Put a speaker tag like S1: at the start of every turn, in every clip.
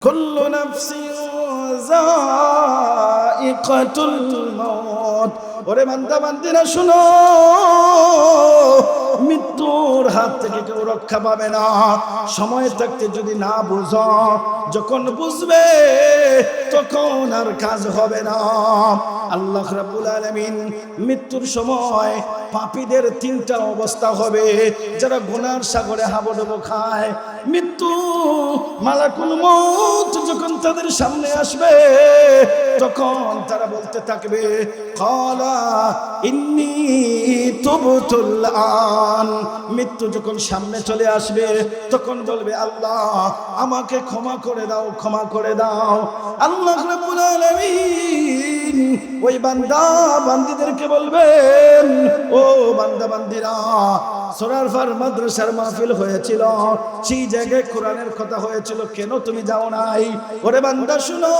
S1: কুল্লু নাফসিন যায়িকাতুল মাউত। ওরে বান্দা বান্দিরা শুনো, মৃত্যুর হাত থেকে কেউ রক্ষা পাবে না। সময় থাকতে যদি না বুঝো, যখন বুঝবে তখন আর কাজ হবে না। আল্লাহ রাব্বুল আলামিন মৃত্যুর সময় পাপীদের তিনটা অবস্থা হবে। যারা গুনার সাগরে হাবুডুবু খায়, মৃত্যু মালাকুল মউত যখন তাদের সামনে আসবে, তখন তারা বলতে থাকবে, ক্বালা ইন্নী তুবতুল আন। মৃত্যু যখন সামনে চলে আসবে, তখন বলবে, আল্লাহ আমাকে ক্ষমা করে দাও, ক্ষমা করে দাও। আল্লাহ রাব্বুল আলামিন ওই বান্দা বান্দীদেরকে বলবেন, ও বান্দা বান্দীরা, সূরা ফার মাদ্রাসার মাহফিল হয়েছিল, সেই জায়গায় কোরআনের কথা হয়েছিল, কেন তুমি যাও নাই? ওরে বান্দা শুনো,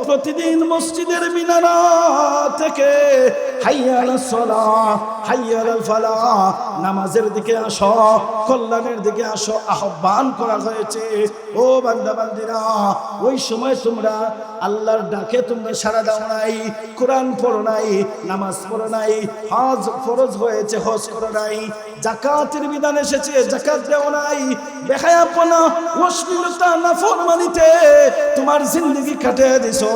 S1: প্রতিদিন মসজিদের মিনারা থেকে হাইয়া আলাস সালাহ, হাইয়া আলাল ফালাহ, নামাজের দিকে আসো, কল্যাণের দিকে আসো আহ্বান করা হয়েছে। ও বান্দা বান্দীরা, ওই সময় তোমরা আল্লাহর ডাকে তোমরা সাড়া দাও নাই, কোরআন পড়ো নাই, নামাজ পড়ো নাই, হজ ফরজ হয়েছে হজ করো নাই, যাকাতের বিধান এসেছে যাকাত দেও নাই, বেহায়াপনা অশ্লীলতা নাফরমানিতে তোমার জিন্দেগি কাটিয়ে দিছো।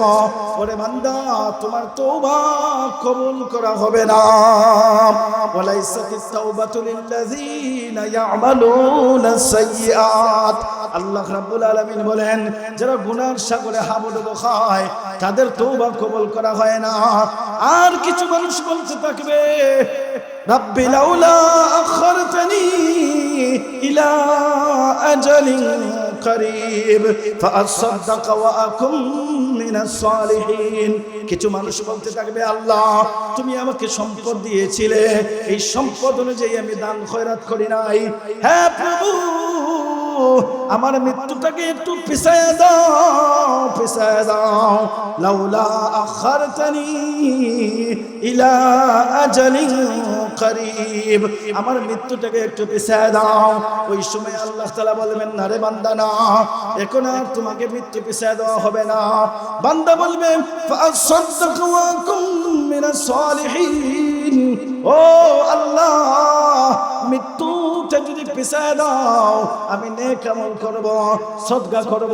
S1: ওরে বান্দা, তোমার তওবা কবুল করা হবে না। ওয়ালাইসাতিত তাওবাতু লিল্লাযিনা ইয়ামালুনা সাইয়্যাত। আল্লাহ রাব্বুল আলামিন বলেন, যারা গুনার সাগরে হাবুডুবু খায়, তাদের তওবা কবুল করা হয় না। আর কিছু মানুষ বলতে থাকবে, রাব্বি লাউলা আখারতানি ইলা আজালিন করিব ফাআসাদদাক ওয়া আকুম মিনাস সালিহিন। কিছু মানুষ বলতে থাকবে, আল্লাহ তুমি আমাকে সম্পদ দিয়েছিলে, এই সম্পদ অনুযায়ী আমি দান খয়রাত করি নাই। হ্যাঁ প্রভু, আমার মৃত্যুটাকে একটু পিছায় দাও, পিছায় দাও। লাউলা আখারতানি ইলা আজালিন করিব, আমার মৃত্যুটাকে একটু পিছায় দাও। ওই সময় আল্লাহ তাআলা বলবেন, না রে বান্দা, না, এখন আর তোমাকে মৃত্যু পিছায় দেওয়া হবে না। বান্দা বলবে, ফাআসাদদাক ওয়া আকুম মিনাস সালিহিন। ও আল্লাহ, মৃত্যুটা যদি পিছায় দাও, আমি নেক আমল করব, সদকা করব।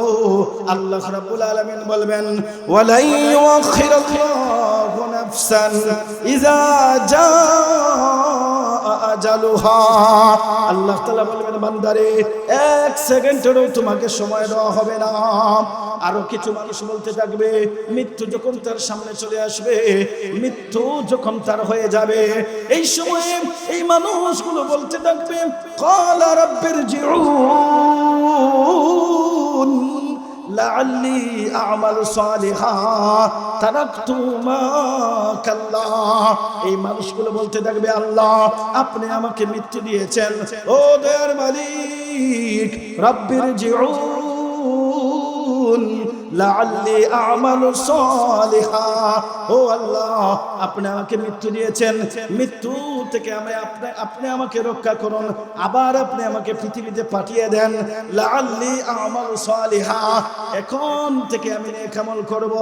S1: আল্লাহ রাব্বুল আলামিন বলবেন, ওয়ালা ইউআখিরুল্লাহু নাফসান ইযা জাআ আজালুহা। আল্লাহ তাআলা বলবেন, বান্দারে, এক সেকেন্ডেরও তোমাকে সময় দেওয়া হবে না। আরো কিছু মানুষ বলতে থাকবে, মৃত্যু যখন তার সামনে চলে আসবে, মৃত্যু যখন তার হয়ে যাবে, এই সময়ে এই মানুষগুলো বলতে থাকবে, ক্বালা রাব্বিরজিউন লাআল্লি আ'মালু সালিহা তারাকতু মা কাল্লা। এই মানুষগুলো বলতে থাকবে, আল্লাহ আপনি আমাকে মৃত্যু দিয়েছেন, ও দয়ার মালিক, রাব্বিরজিউন লাআল্লি আ'মালু সালিহা। ও আল্লাহ, আপনি আমাকে মৃত্যু দিয়েছেন, মৃত্যু থেকে আপনি আমাকে রক্ষা করুন, আবার আপনি আমাকে পৃথিবীতে পাঠিয়ে দেন। লাআল্লি আ'মালু সালিহা, এখন থেকে আমি নেক আমল করব।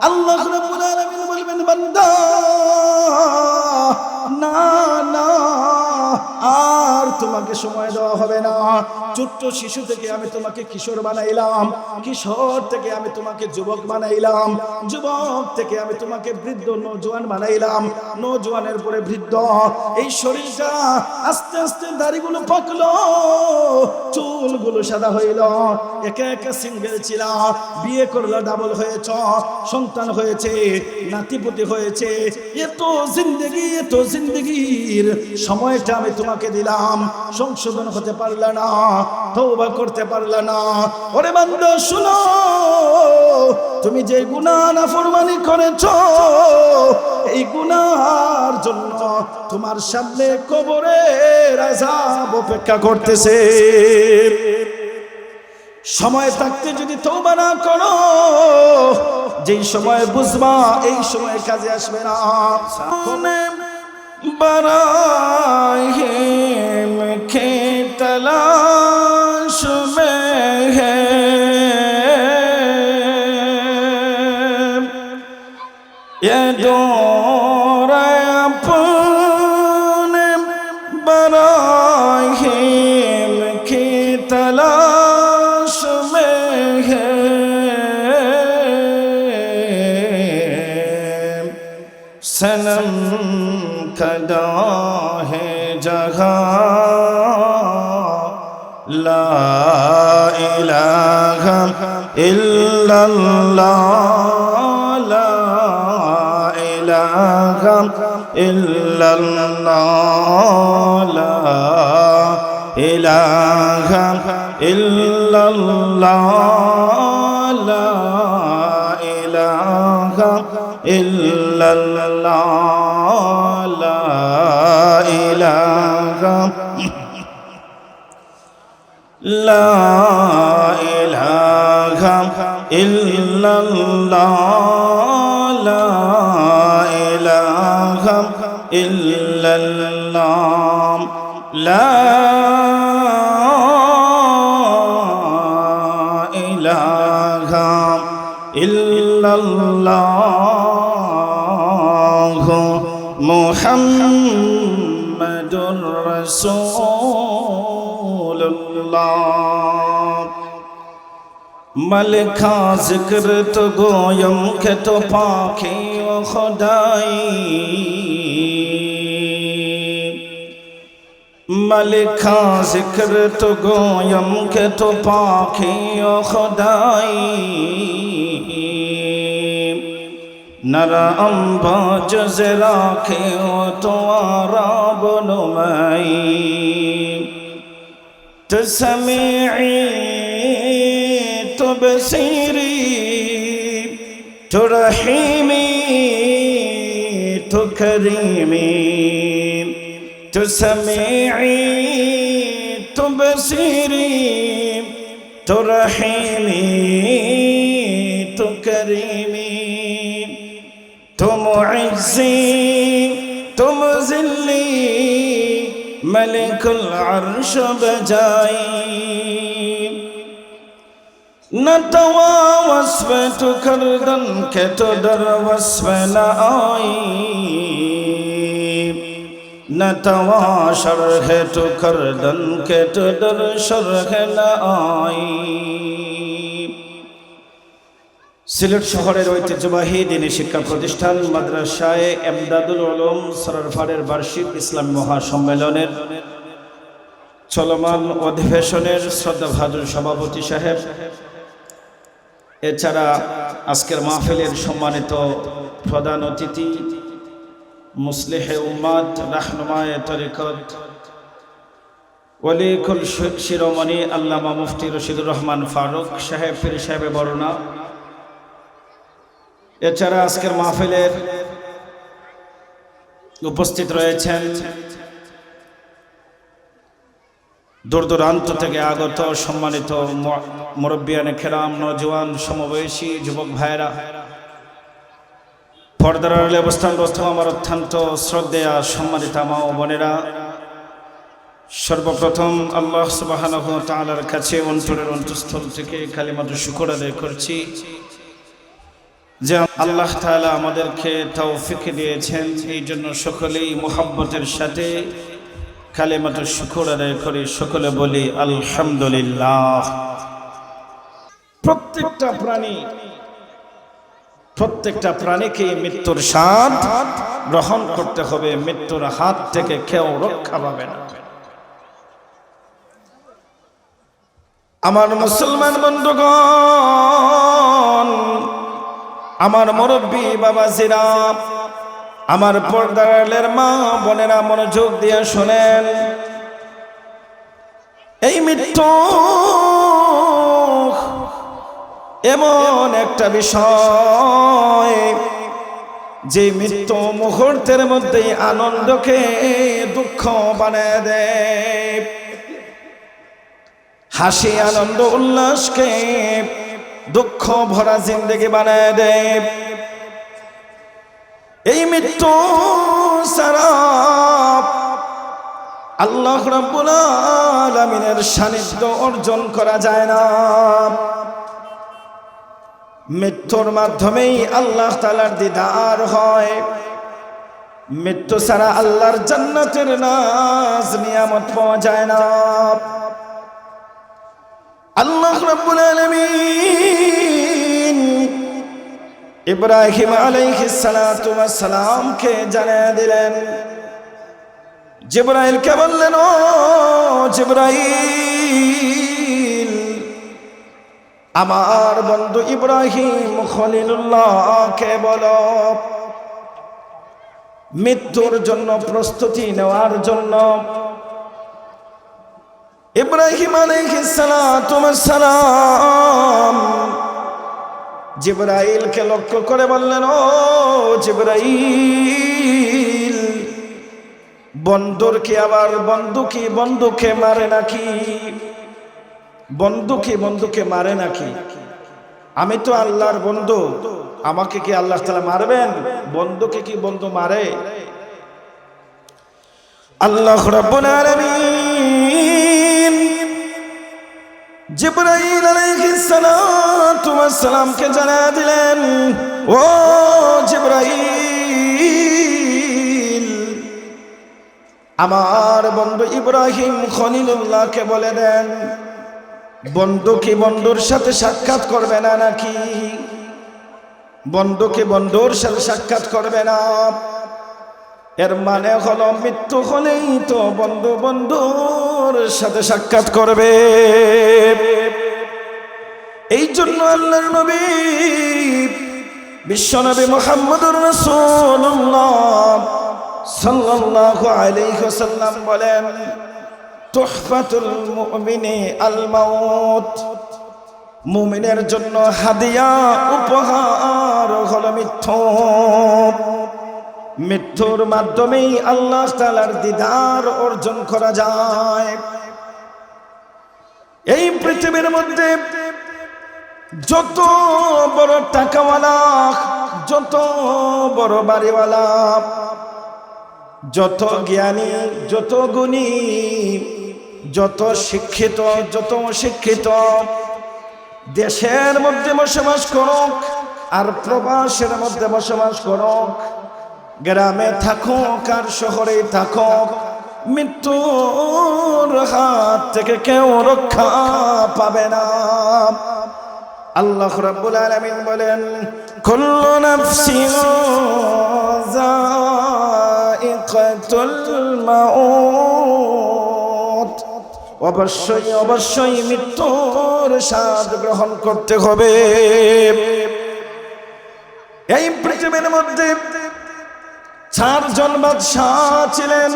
S1: আল্লাহ রাব্বুল আলামিন বলবেন, বান্দা, না না, আর তোমাকে সময় দেওয়া হবে না। ছোট্ট শিশু থেকে আমি তোমাকে কিশোর বানাইলাম, কিশোর থেকে আমি তোমাকে যুবক বানাইলাম, যুবক থেকে আমি তোমাকে বৃদ্ধ নওজোয়ান বানাইলাম, নওজোয়ানের পরে বৃদ্ধ। এই শরীরটা আস্তে আস্তে দাড়িগুলো পাকলো, চুলগুলো সাদা হইল, একা একা সিঙ্গেল ছিল, বিয়ে করলো, ডাবল হয়েছ, সন্তান হয়েছে, নাতিপুতি হয়েছে। এত জিন্দেগির সময়টা আমি তোমাকে দিলাম, সংশোধন হতে পারলে না, তওবা করতে পারলে না। ওরে বান্দা শুনো, তুমি যে গুনাহ নাফরমানি করেছো, এই গুনাহর জন্য তোমার সামনে কবরের আযাব অপেক্ষা করতেছে। সময় থাকতে যদি তওবা না করো, যেই সময় বুঝবা এই সময় কাজে আসবে না। बराहिम के तलाश में है ये दौर अपने बराहीम की तलाश में है, सनम कदा है जगह ला इलाहा इल्लल्लाह, ला इलाहा इल्लल्लाह, ला इलाहा इल्लल्लाह, ला इलाहा इल्लल्लाह, ला इलाहा ला इलाहा इल्लल्लाह, ला इलाहा इल्लल्लाह, ला इलाहा इल्लल्लाह मुहम्मदुर रसूलुल्लाह। मलिका जिक्र तो गोयम के तो पाखी ओ खुदाई, मलिका जिक्र तो गोयम के तो पाखी ओ खुदाई, नरा अम्बा जज़रा के ओ तो आराब नुमाई, तो समीई तो बसीरी तो रहीमी तो करीमी, तो समीई तो बसीरी तो रहीमी तो करीमी, तुम मुइज़्ज़ी तुम ज़िल्ली मलिकुल अर्श बजाई, न तवा वस्फ़ तो करदन के तो दर वस्फ़ न आई, न तवा शरह तो करदन के तो दर शरह न आई। সিলেট শহরের ঐতিহ্যবাহী দ্বীনি শিক্ষা প্রতিষ্ঠান মাদ্রাসায়ে এমদাদুল উলুম সররফারের বার্ষিক ইসলামী মহাসম্মেলনের চলমান অধিবেশনের শ্রদ্ধাভাজন সভাপতি সাহেব, এছাড়া আজকের মাহফিলের সম্মানিত প্রধান অতিথি মুসলিহে উম্মাত রাহনুমায়ে তরিকত ওয়ালিকুল শিরোমণি আল্লামা মুফতি রশিদুর রহমান ফারুক সাহেব পীর সাহেব বরুণা, এছাড়া আজকের মাহফিলের উপস্থিত রয়েছেন দূর দূরান্ত থেকে আগত সম্মানিত মুরব্বিয়ানে কেরাম, নওজোয়ান সমবয়সী যুবক ভাইরা, পর্দার আড়ালে অবস্থানরত আমার অত্যন্ত শ্রদ্ধেয়া সম্মানিত মা ও বোনেরা, সর্বপ্রথম আল্লাহ সুবহানাহু ওয়া তাআলার কাছে অন্তরের অন্তঃস্থল থেকে কালিমাতুশ শুকর আদায় করছি যে আল্লাহ তাআলা আমাদেরকে তৌফিক দিয়েছেন, এই জন্য সকলেই মুহাব্বতের সাথে কালিমাতুশ শুকর আদায় করি, সকলে বলি আলহামদুলিল্লাহ। প্রত্যেকটা প্রাণীকে মৃত্যুর স্বাদ গ্রহণ করতে হবে, মৃত্যুর হাত থেকে কেউ রক্ষা পাবে না। আমার মুসলমান বন্ধুগণ, আমার মুরব্বী বাবাজিরা, আমার পর্দার মা বোনেরা, মনোযোগ দিয়ে শোনেন। এই মৃত্যু এমন একটা বিষয় যে মৃত্যু মুহূর্তের মধ্যে আনন্দকে দুঃখ বানিয়ে দেয়, হাসি আনন্দ উল্লাসকে দুঃখ ভরা জিন্দেগি বানিয়ে দেয়। এই মৃত্যু ছাড়া আল্লাহ রাব্বুল আলামিনের সান্নিধ্য অর্জন করা যায় না। মৃত্যুর মাধ্যমেই আল্লাহ তাআলার দিদার হয়। মৃত্যু ছাড়া আল্লাহর জান্নাতের নাজ নিয়ামত পাওয়া যায় না। আল্লাহ রাব্বুল আলামিন ইব্রাহিম আলাইহিস সালাতু ওয়াস সালামকে জানিয়ে দিলেন, জিবরাইলকে বললেন, ও জিবরাইল, আমার বন্ধু ইব্রাহিম খলিলুল্লাহকে বলো মৃত্যুর জন্য প্রস্তুতি নেওয়ার জন্য। ইব্রাহিম আলাইহিস সালাতু ওয়াস সালাম জিবরাইলকে লক্ষ্য করে বললেন, ও জিবরাইল, বন্ধুর কি আবার বন্ধুকে মারে নাকি? বন্ধুকে মারে নাকি? আমি তো আল্লাহর বন্ধু, আমাকে কি আল্লাহ তাআলা মারবেন? বন্ধুকে কি বন্ধু মারে? আল্লাহ রাব্বুল আলামিন জিবরাইল আলাইহিস সালাতু ওয়াস সালামকে জানিয়ে দিলেন, ও জিবরাইল, আমার বন্ধু ইব্রাহিম খলিলুল্লাহকে বলে দেন, বন্ধু কি বন্ধুর সাথে সাক্ষাৎ করবে না নাকি? বন্ধু কি বন্ধুর সাথে সাক্ষাৎ করবে না? এর মানে হলো মৃত্যু হলেই তো বন্ধু বন্ধুর সাথে সাক্ষাৎ করবে। এই জন্য আল্লাহর নবী বিশ্বনবী মুহাম্মদুর রাসূলুল্লাহ সাল্লাল্লাহু আলাইহি ওয়াসাল্লাম বলেন, তুহফাতুল মুমিনি আল মাউত, মুমিনের জন্য হাদিয়া উপহার হলো মৃত্যু। মৃত্যুর মাধ্যমেই আল্লাহ তাআলার দিদার অর্জন করা যায়। এই পৃথিবীর মধ্যে যত বড় টাকাওয়ালা, যত বড় বাড়িওয়ালা, যত জ্ঞানী, যত গুণী, যত শিক্ষিত, যত অশিক্ষিত, দেশের মধ্যে বসবাস করুক আর প্রবাসের মধ্যে বসবাস করুক, গ্রামে থাকুক আর শহরে থাকুক, মৃত্যুর হাত থেকে কেউ রক্ষা পাবে না। আল্লাহ রাব্বুল আলামিন বলেন, কুল্লু নাফসিন যায়িকাতুল মাউত, অবশ্যই মৃত্যুর স্বাদ গ্রহণ করতে হবে। এই পৃথিবীর মধ্যে 4 জন বাদশাহ ছিলেন।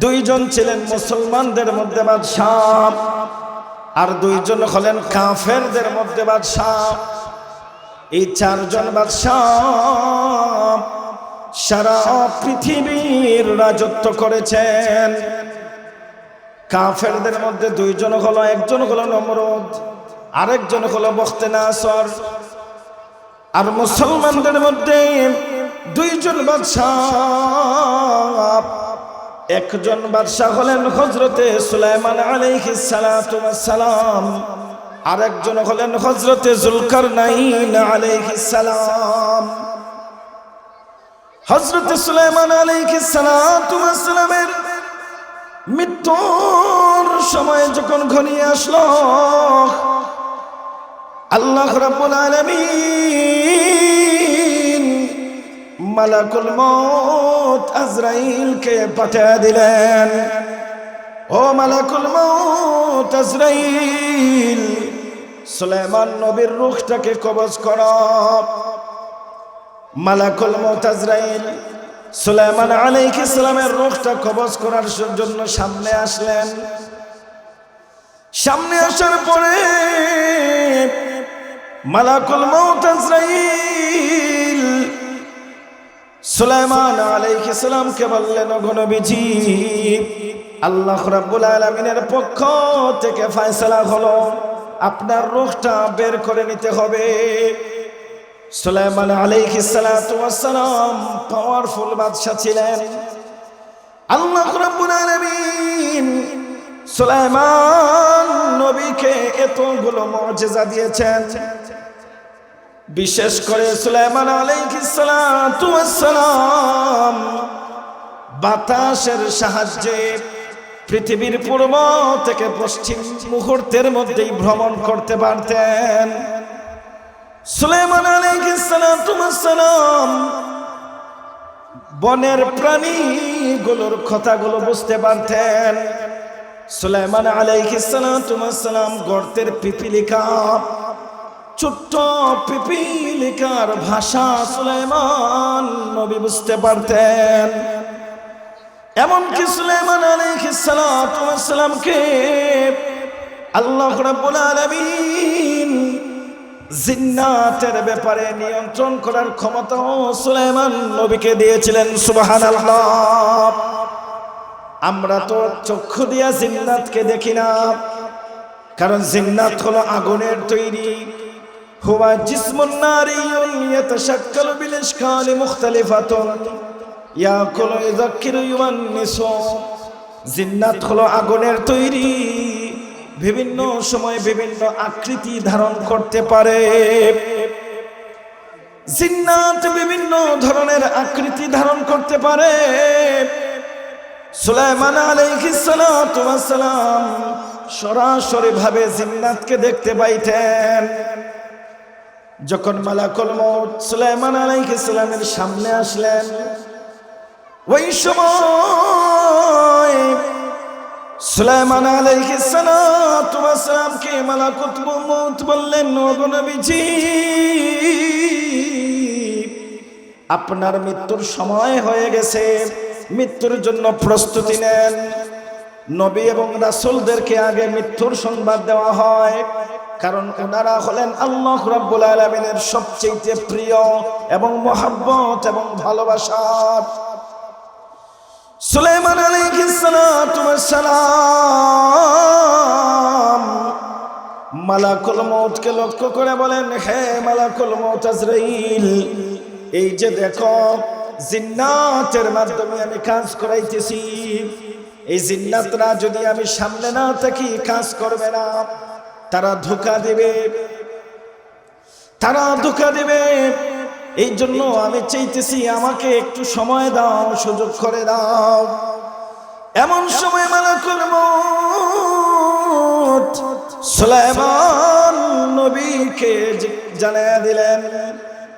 S1: 2 জন ছিলেন মুসলমানদের মধ্যে বাদশাহ, আর 2 জন হলেন কাফেরদের মধ্যে বাদশাহ। এই 4 জন বাদশাহ সারা পৃথিবীর রাজত্ব করেছেন। কাফেরদের মধ্যে 2 জন হলো, একজন হলো নমরুদ, আরেকজন হলো বখতে নাসর। আর মুসলমানদের মধ্যে 2 জন বাদশাহ, একজন বাদশাহ হলেন হযরতে সুলাইমান আলাইহিস সালাতু ওয়াস সালাম, আরেকজন হলেন হযরতে যুলকারনাইন আলাইহিস সালাম। হযরতে সুলাইমান আলাইহিস সালাতু ওয়াস সালামের মৃত্যুর সময় যখন ঘনিয়ে আসলো, আল্লাহ রাব্বুল আলামিন মালাকুল মউত আজরাইলকে পাঠিয়ে দিলেন। ও মালাকুল মউত আজরাইল, সুলাইমান নবীর রূহটাকে কবজ করো। মালাকুল মউত আজরাইল সুলাইমান আলাইহিস সালামের রূহটা কবজ করার জন্য সামনে আসলেন। সামনে আসার পরে মালাকুল মউত আজরাইল সুলাইমান আলাইহিস সালামকে বললেন, ওগো নবীজি, আল্লাহ রাব্বুল আলামিনের পক্ষ থেকে ফয়সালা হলো, আপনার রূহটা বের করে নিতে হবে। সুলাইমান আলাইহিস সালাতু ওয়াস সালাম পাওয়ারফুল বাদশা ছিলেন। আল্লাহ রাব্বুল আলামিন সুলাইমান নবীকে এতগুলো মুজিজা দিয়েছেন। বিশেষ করে সুলাইমান আলাইহিস সালাতু ওয়াস সালাম বাতাসের সাহায্যে পৃথিবীর পূর্ব থেকে পশ্চিম মুহূর্তের মধ্যেই ভ্রমণ করতে পারতেন। সুলাইমান আলাইহিস সালাতু ওয়াস সালাম বনের প্রাণীগুলোর কথাগুলো বুঝতে পারতেন। সুলাইমান আলাইহিস সালাতু ওয়াস সালাম গর্তের পিপীলিকা, ছোট্ট পিপীলিকার ভাষা সুলাইমান নবী বুঝতে পারতেন। এমনকি সুলাইমান আলাইহিস সালাতু ওয়াস সালামকে আল্লাহ রাব্বুল আলামিন জিন্নাতের ব্যাপারে নিয়ন্ত্রণ করার ক্ষমতাও সুলাইমান নবীকে দিয়েছিলেন। সুবহানাল্লাহ। আমরা তো চক্ষু দিয়া জিন্নাতকে দেখি না, কারণ জিন্নাত হলো আগুনের তৈরি। হুয়া জিসমুন নারিয়ুন ইয়াতাশাক্কালু বিল ইশকালি মুখতালিফাতুন ইয়াকুলু ইযাক্কিরু ইউয়ান্নিসু। জিন্নাত হলো আগুনের তৈরি, বিভিন্ন সময় বিভিন্ন আকৃতি ধারণ করতে পারে। জিন্নাত বিভিন্ন ধরনের আকৃতি ধারণ করতে পারে। সুলাইমান আলাইহিস সালাতু ওয়াস সালাম সরাসরি ভাবে জিন্নাতকে দেখতে পাইতেন। যখন মালাকুল মউত সুলাইমান আলাইহিস সালামের সামনে আসলেন, ওই সময় সুলাইমান আলাইহিস সালাতু ওয়াস সালামকে মালাকুল মউত বললেন, ওগো নবীজি, আপনার মৃত্যুর সময় হয়ে গেছে, মৃত্যুর জন্য প্রস্তুতি নেন। নবী এবং রাসূলদেরকে আগে মৃত্যুর সংবাদ দেওয়া হয়, কারণ ওনারা হলেন আল্লাহ রাব্বুল আলামিনের সবচেয়ে প্রিয় এবং মহব্বত এবং ভালোবাসার। সুলাইমান আলাইহিস সালাতু ওয়াস সালাম মালাকুল মউতকে লক্ষ্য করে বলেন, হে মালাকুল মউত আজরাইল, এই যে দেখো জিন্নাতের মাধ্যমে আমি কাজ করাইতেছি, এই জিন্নাতরা যদি আমি সামনে না থাকি কাজ করবে না, তারা ধোঁকা দেবে, তারা ধোঁকা দেবে। এই জন্য আমি চাইতেছি আমাকে একটু সময় দাও, সুযোগ করে দাও। এমন সময় মালাকুল মউত সুলাইমান নবীকে জানিয়ে দিলেন,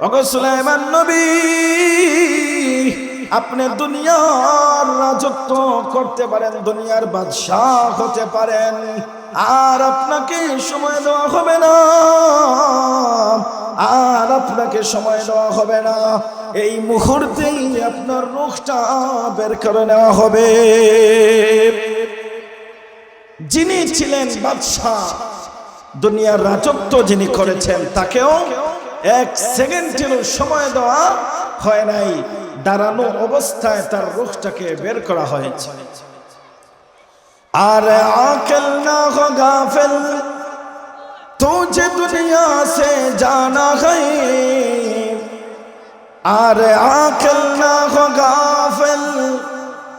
S1: ওগো সুলাইমান নবী, আপনি দুনিয়ার রাজত্ব করতে পারেন, দুনিয়ার বাদশাহ হতে পারেন, আর আপনাকে সময় দেওয়া হবে না, আর আপনাকে সময় দেওয়া হবে না, এই মুহূর্তেই আপনার রূহটা বের করে নেওয়া হবে। যিনি ছিলেন বাদশাহ, দুনিয়ার রাজত্ব যিনি করেছেন, তাকেও এক সেকেন্ডেরও সময় দেওয়া হয় নাই, দাঁড়ানো অবস্থায় তার রূহটাকে বের করা হয়েছে। আর আকেল না হো গাফিল, তুঝে দুনিয়া সে জানা है, আর আকেল না হো গাফিল,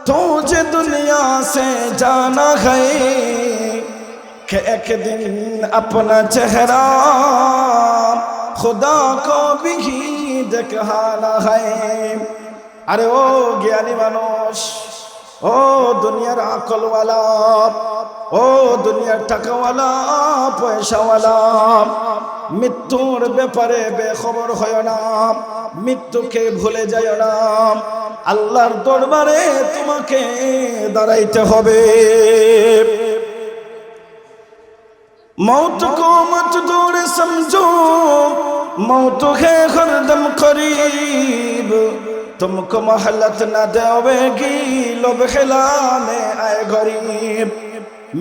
S1: তুঝে দুনিয়া সে জানা है कि एक दिन अपना चेहरा खुदा को भी दिखाना है। আরে ও জ্ঞানী মানুষ, ও দুনিয়ার আকলওয়ালা, ও দুনিয়ার টাকাওয়ালা পয়সাওয়ালা, মৃত্যুর ব্যাপারে বেখবর হয় না, মৃত্যুকে ভুলে যায় না। আল্লাহর দরবারে তোমাকে দাঁড়াইতে হবে। मौत को मत दूर समझो, मौत है हरदम करीब, तुमको मोहलत न देवेगी लोभ खिलाने आए गरीब।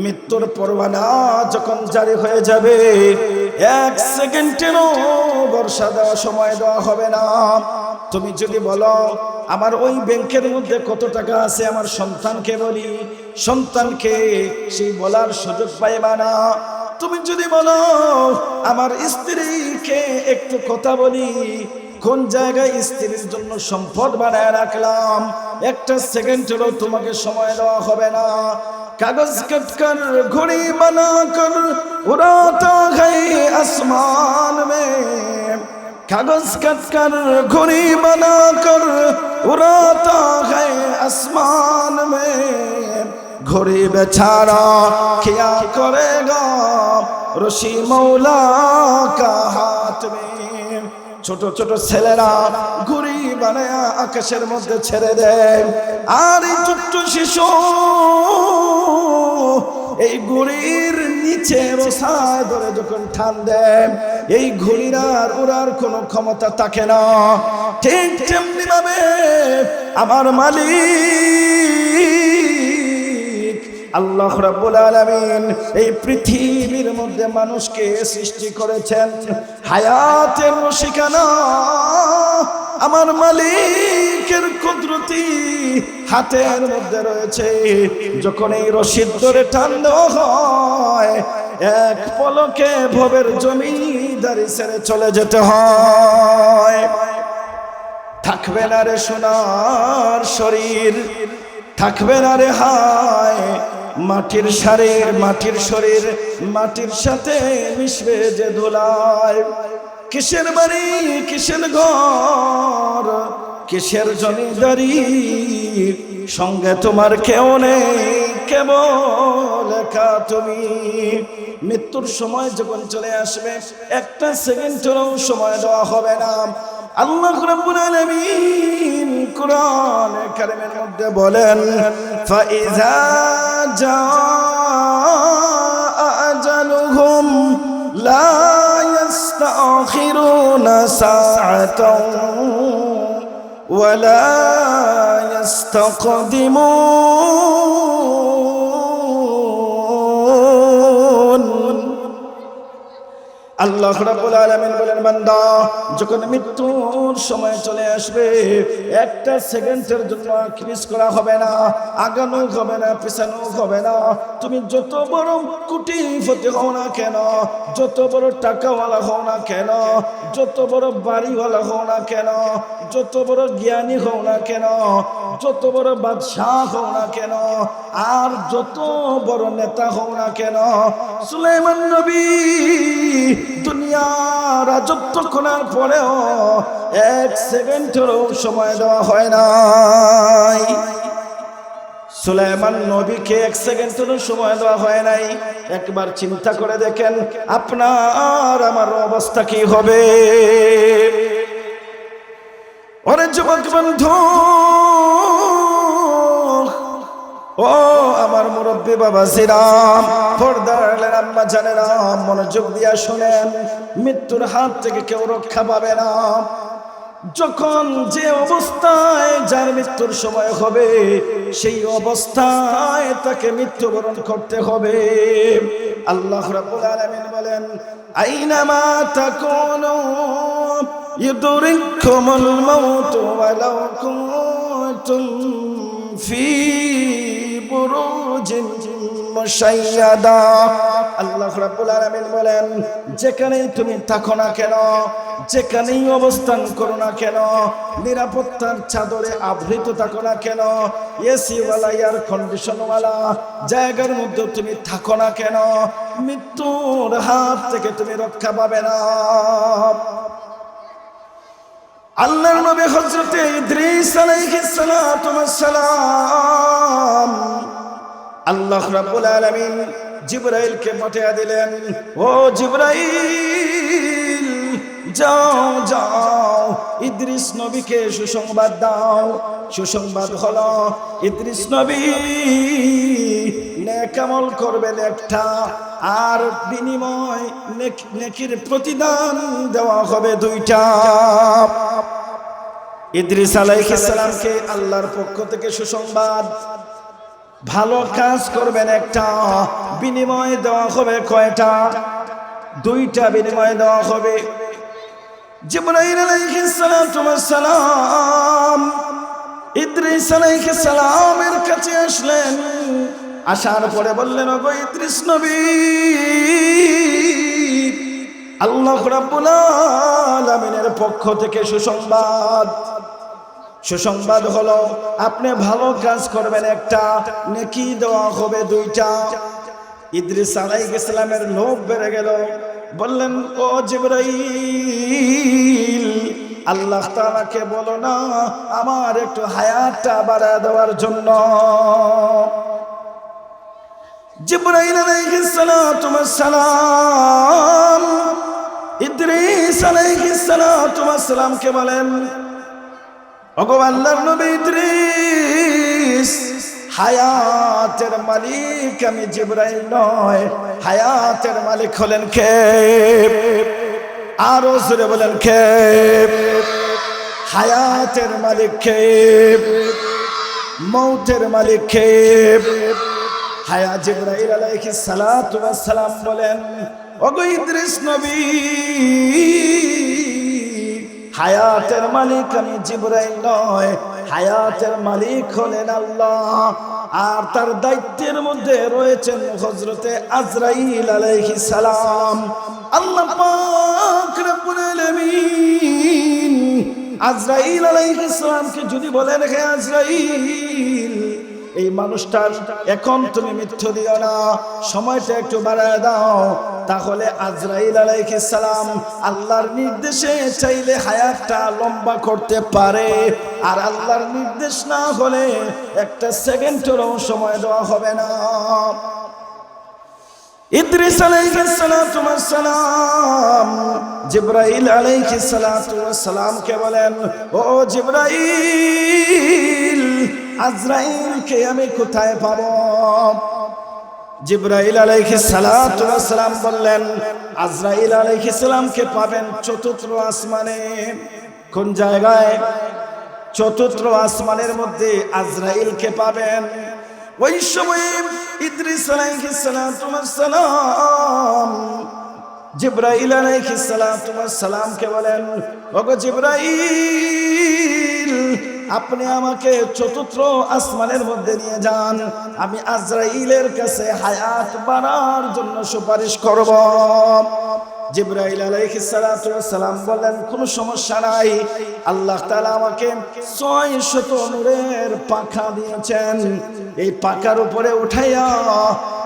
S1: মৃত্যুর পরোয়ানা যখন জারি হয়ে যাবে, এক সেকেন্ডেরও বর্ষা দেওয়া সময় দেওয়া হবে না। তুমি যদি বলো আমার ওই ব্যাংকের মধ্যে কত টাকা আছে, আমার সন্তানকে বলি, সন্তানকে সেই বলার সুযোগ পাইবা না। তুমি যদি বলো আমার স্ত্রীকে একটু কথা বলি, কোন জায়গায় স্ত্রীর জন্য সম্পদ বানায় রাখলাম, একটা সেকেন্ডেরও তোমাকে সময় দেওয়া হবে না। কাগজ কাটকর ঘড়ি বানাকর উড়াতা है आसमान में, कागज कट कर घुड़ी बनाकर उड़ाता है आसमान में घुड़ी बेचारा क्या करेगा रशी मौला का हाथ में ছোট ছোট ছেলেরা ঘুড়ি বানায়া আকাশের মধ্যে ছেড়ে দেয় আর এই ছোট্ট শিশু এই ঘুড়ির নিচে রসায় ধরে যখন টান দেয় এই ঘুড়ির আর উড়ার কোনো ক্ষমতা থাকে না ঠিক তেমনি ভাবে আমার মালিক আল্লাহ রাব্বুল আলামিন এই পৃথিবীর মধ্যে মানুষকে সৃষ্টি করেছেন হায়াতের রশিখানা আমার মালিকের কুদরতি হাতের মধ্যে রয়েছে যখন এই রশিদ ধরে টান দেওয়া হয় এক পলকে ভবের জমিদারি ছেড়ে চলে যেতে হয় থাকবে না রে সোনার শরীর থাকবে না রে হায় মাটির শরীর মাটির সাথে মিশবে যে ধুলায় কিসের বাড়ি কিসের ঘর কিসের জমিদারি সঙ্গে তোমার কেউ নেই কেবল একা তুমি মৃত্যুর সময় যখন চলে আসবে একটা সেকেন্ডেরও সময় দেওয়া হবে না আল্লাহ রাব্বুল আলামিন কোরআনে কারীমের মধ্যে বলেন ফাইজা জাআ আজালুহুম লা ইস্তাখিরুনা সাআতান ওয়া লা ইস্তাকদিমুন আল্লাহ রাব্বুল আলামিন বলেন বান্দা যখন মৃত্যুর সময় চলে আসবে একটা সেকেন্ডের জন্য ক্রিস করা হবে না আগানো হবে না পিছানো হবে না তুমি যত বড় কোটিপতি হও না কেন যত বড় টাকাওয়ালা হও না কেন যত বড় বাড়িওয়ালা হও না কেন যত বড় জ্ঞানী হও না কেন যত বড় বাদশাহ হও না কেন আর যত বড় নেতা হও না কেন সুলাইমান নবী দুনিয়া রাজত্ব করার পরেও এক সেকেন্ডেরও সময় দেওয়া হয় নাই সুলাইমান নবীকে এক সেকেন্ডেরও সময় দেওয়া হয় নাই একবার চিন্তা করে দেখেন আপনার আমার অবস্থা কি হবে ওরে যুবক বন্ধু ও আমার মুরব্বী বাবা জিরাম পর্দার আম্মা জানেরা মনোযোগ দিয়া শুনেন মৃত্যুর হাত থেকে কেউ রক্ষা পাবে না যখন যে অবস্থায় যার মৃত্যুর সময় হবে সেই অবস্থায় তাকে মৃত্যুবরণ করতে হবে আল্লাহ রাব্বুল আলামিন বলেন আইনামা তাকুনু ইউদরিকুমুল মাউত ওয়ালাউ কুনতুম ফি বুরুজিন মুশাইয়াদা আল্লাহ রাব্বুল আলামিন বলেন যেখানেই তুমি থাকো না কেন যেখানেই অবস্থান করো না কেন নিরাপত্তার চাদরে আবৃত থাকো না কেন এসি ওয়ালা এয়ার কন্ডিশন ওয়ালা জায়গার মধ্যে তুমি থাকো না কেন মৃত্যুর হাত থেকে তুমি রক্ষা পাবে না আল্লাহর নবী হযরত ইদ্রিস আলাইহিস সালাতু ওয়াস সালাম আল্লাহ রাব্বুল আলামিন জিবরাইলকে পাঠিয়ে দিলেন ও জিবরাইল যাও যাও ইদ্রিস নবীকে সুসংবাদ দাও সুসংবাদ হলো ইদ্রিস নবী নেক আমল করবেন একটা আর বিনিময় নেকির প্রতিদান দেওয়া হবে দুইটা ইদ্রিস আলাইহিস সালামকে আল্লাহর পক্ষ থেকে সুসংবাদ ভালো কাজ করবেন একটা বিনিময় দেওয়া হবে কয়টা দুইটা বিনিময় দেওয়া হবে জিবরাইল আলাইহিস সালাতু ওয়াস সালাম ইদ্রিস আলাইহিস সালামের কাছে আসলেন আসার পরে বললেন ওগো ইদ্রিস নবী আল্লাহ রাব্বুল আলামিনের পক্ষ থেকে সুসংবাদ হলো আপনি ভালো কাজ করবেন একটা নেকি দেওয়া হবে দুইটা ইদ্রিস আলাইহিস সালামের লোভ বেড়ে গেল বললেন ও জিবরাইল আল্লাহ তাআলাকে বলো না আমার একটু হায়াতটা বাড়ায় দেওয়ার জন্য। জিবরাইল আলাইহিস সালাতু ওয়াস সালাম ইদ্রিস আলাইহিস সালাতু ওয়াস সালামকে বলেন, ওগো আল্লাহর নবী ইদ্রিস, হায়াতের মালিক আমি জিবরাইল নয়, হায়াতের মালিক হলেন কে? আরো জোরে বলেন কে? হায়াতের মালিক কে? মৌতের মালিক কে? হায়া জিবরাইল আলাইহিস সালাতু ওয়াস সালাম বলেন, ওগো ইদ্রিস নবী, হায়াতের মালিক আমি জিবরাইল নয়, হায়াতের মালিক হলেন আল্লাহ। আর তার দায়িত্বের মধ্যে রয়েছেন হযরতে আজরাইল আলাইহিস সালাম। আল্লাহ পাক রব্বুল আলামিন আজরাইল আলাইহিস সালামকে যদি বলেন, হে আজরাইল, এই মানুষটার এখন তুমি মৃত্যু দিও না, সময়টা একটু বাড়ায় দাও, তাহলে আজরাইল আলাইহিস সালাম আল্লাহর নির্দেশে চাইলে হায়াতটা লম্বা করতে পারে। আর আল্লাহর নির্দেশ না হলে একটা সেকেন্ডেরও সময় দেওয়া হবে না। ইদ্রিস আলাইহিস সালাতু ওয়াস সালাম জিবরাইল আলাইহিস সালাতু ওয়াস সালামকে বলেন, ও জিবরাইল, আজরাইলকে আমি কোথায় পাবো? জিবরাইল আলাইহিস সালাতু ওয়াস সালাম বললেন, আজরাইল আলাইহিস সালামকে পাবেন চতুর্থ আসমানে। কোন জায়গায়? চতুর্থ আসমানের মধ্যে আজরাইলকে পাবেন। ওই সময়ে ইদ্রিস আলাইহিস সালাতু ওয়াস সালাম জিবরাইল আলাইহিস সালাতু ওয়াস সালামকে বলেন, ওগো জিবরাইল, আপনি আমাকে চতুর্থ আসমানের মধ্যে নিয়ে যান, আমি আজরাইলের কাছে হায়াত বাড়ার জন্য সুপারিশ করব। জিবরাইল আলাইহিস সালাতু ওয়াস সালাম বলেন, কোনো সমস্যা নাই, আল্লাহ তাআলা আমাকে 600 নূরের পাখা দিয়েছেন, এই পাখার উপরে উঠাইয়া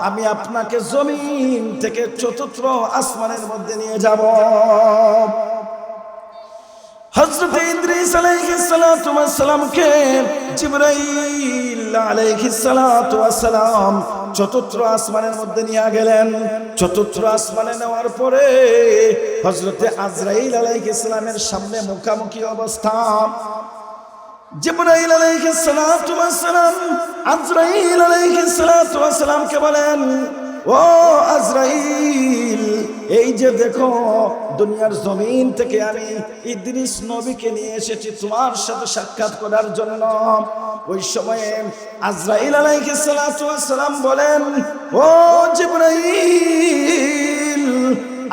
S1: আমি আপনাকে জমিন থেকে চতুর্থ আসমানের মধ্যে নিয়ে যাব। হযরত ইদ্রিস আলাইহিস সালাতু ওয়াস সালামকে জিবরাইল আলাইহিস সালাতু ওয়াস সালাম চতুর্থ আসমানের মধ্যে নিয়ে গেলেন। চতুর্থ আসমানে নেওয়ার পরে হযরত আজরাইল আলাইহিস সালামের সামনে মুখামুখি অবস্থা। জিবরাইল আলাইহিস সালাতু ওয়াস সালাম আজরাইল আলাইহিস সালাতু ওয়াস সালামকে বলেন, ও আজরাইল, এই যে দেখো দুনিয়ার জমিন থেকে আমি ইদ্রিস নবীকে নিয়ে এসেছি তোমার সাথে সাক্ষাৎ করার জন্য। ওই সময়ে আজরাইল আলাইহিস সালাতু ওয়াস সালাম বলেন, ও জিবরাইল,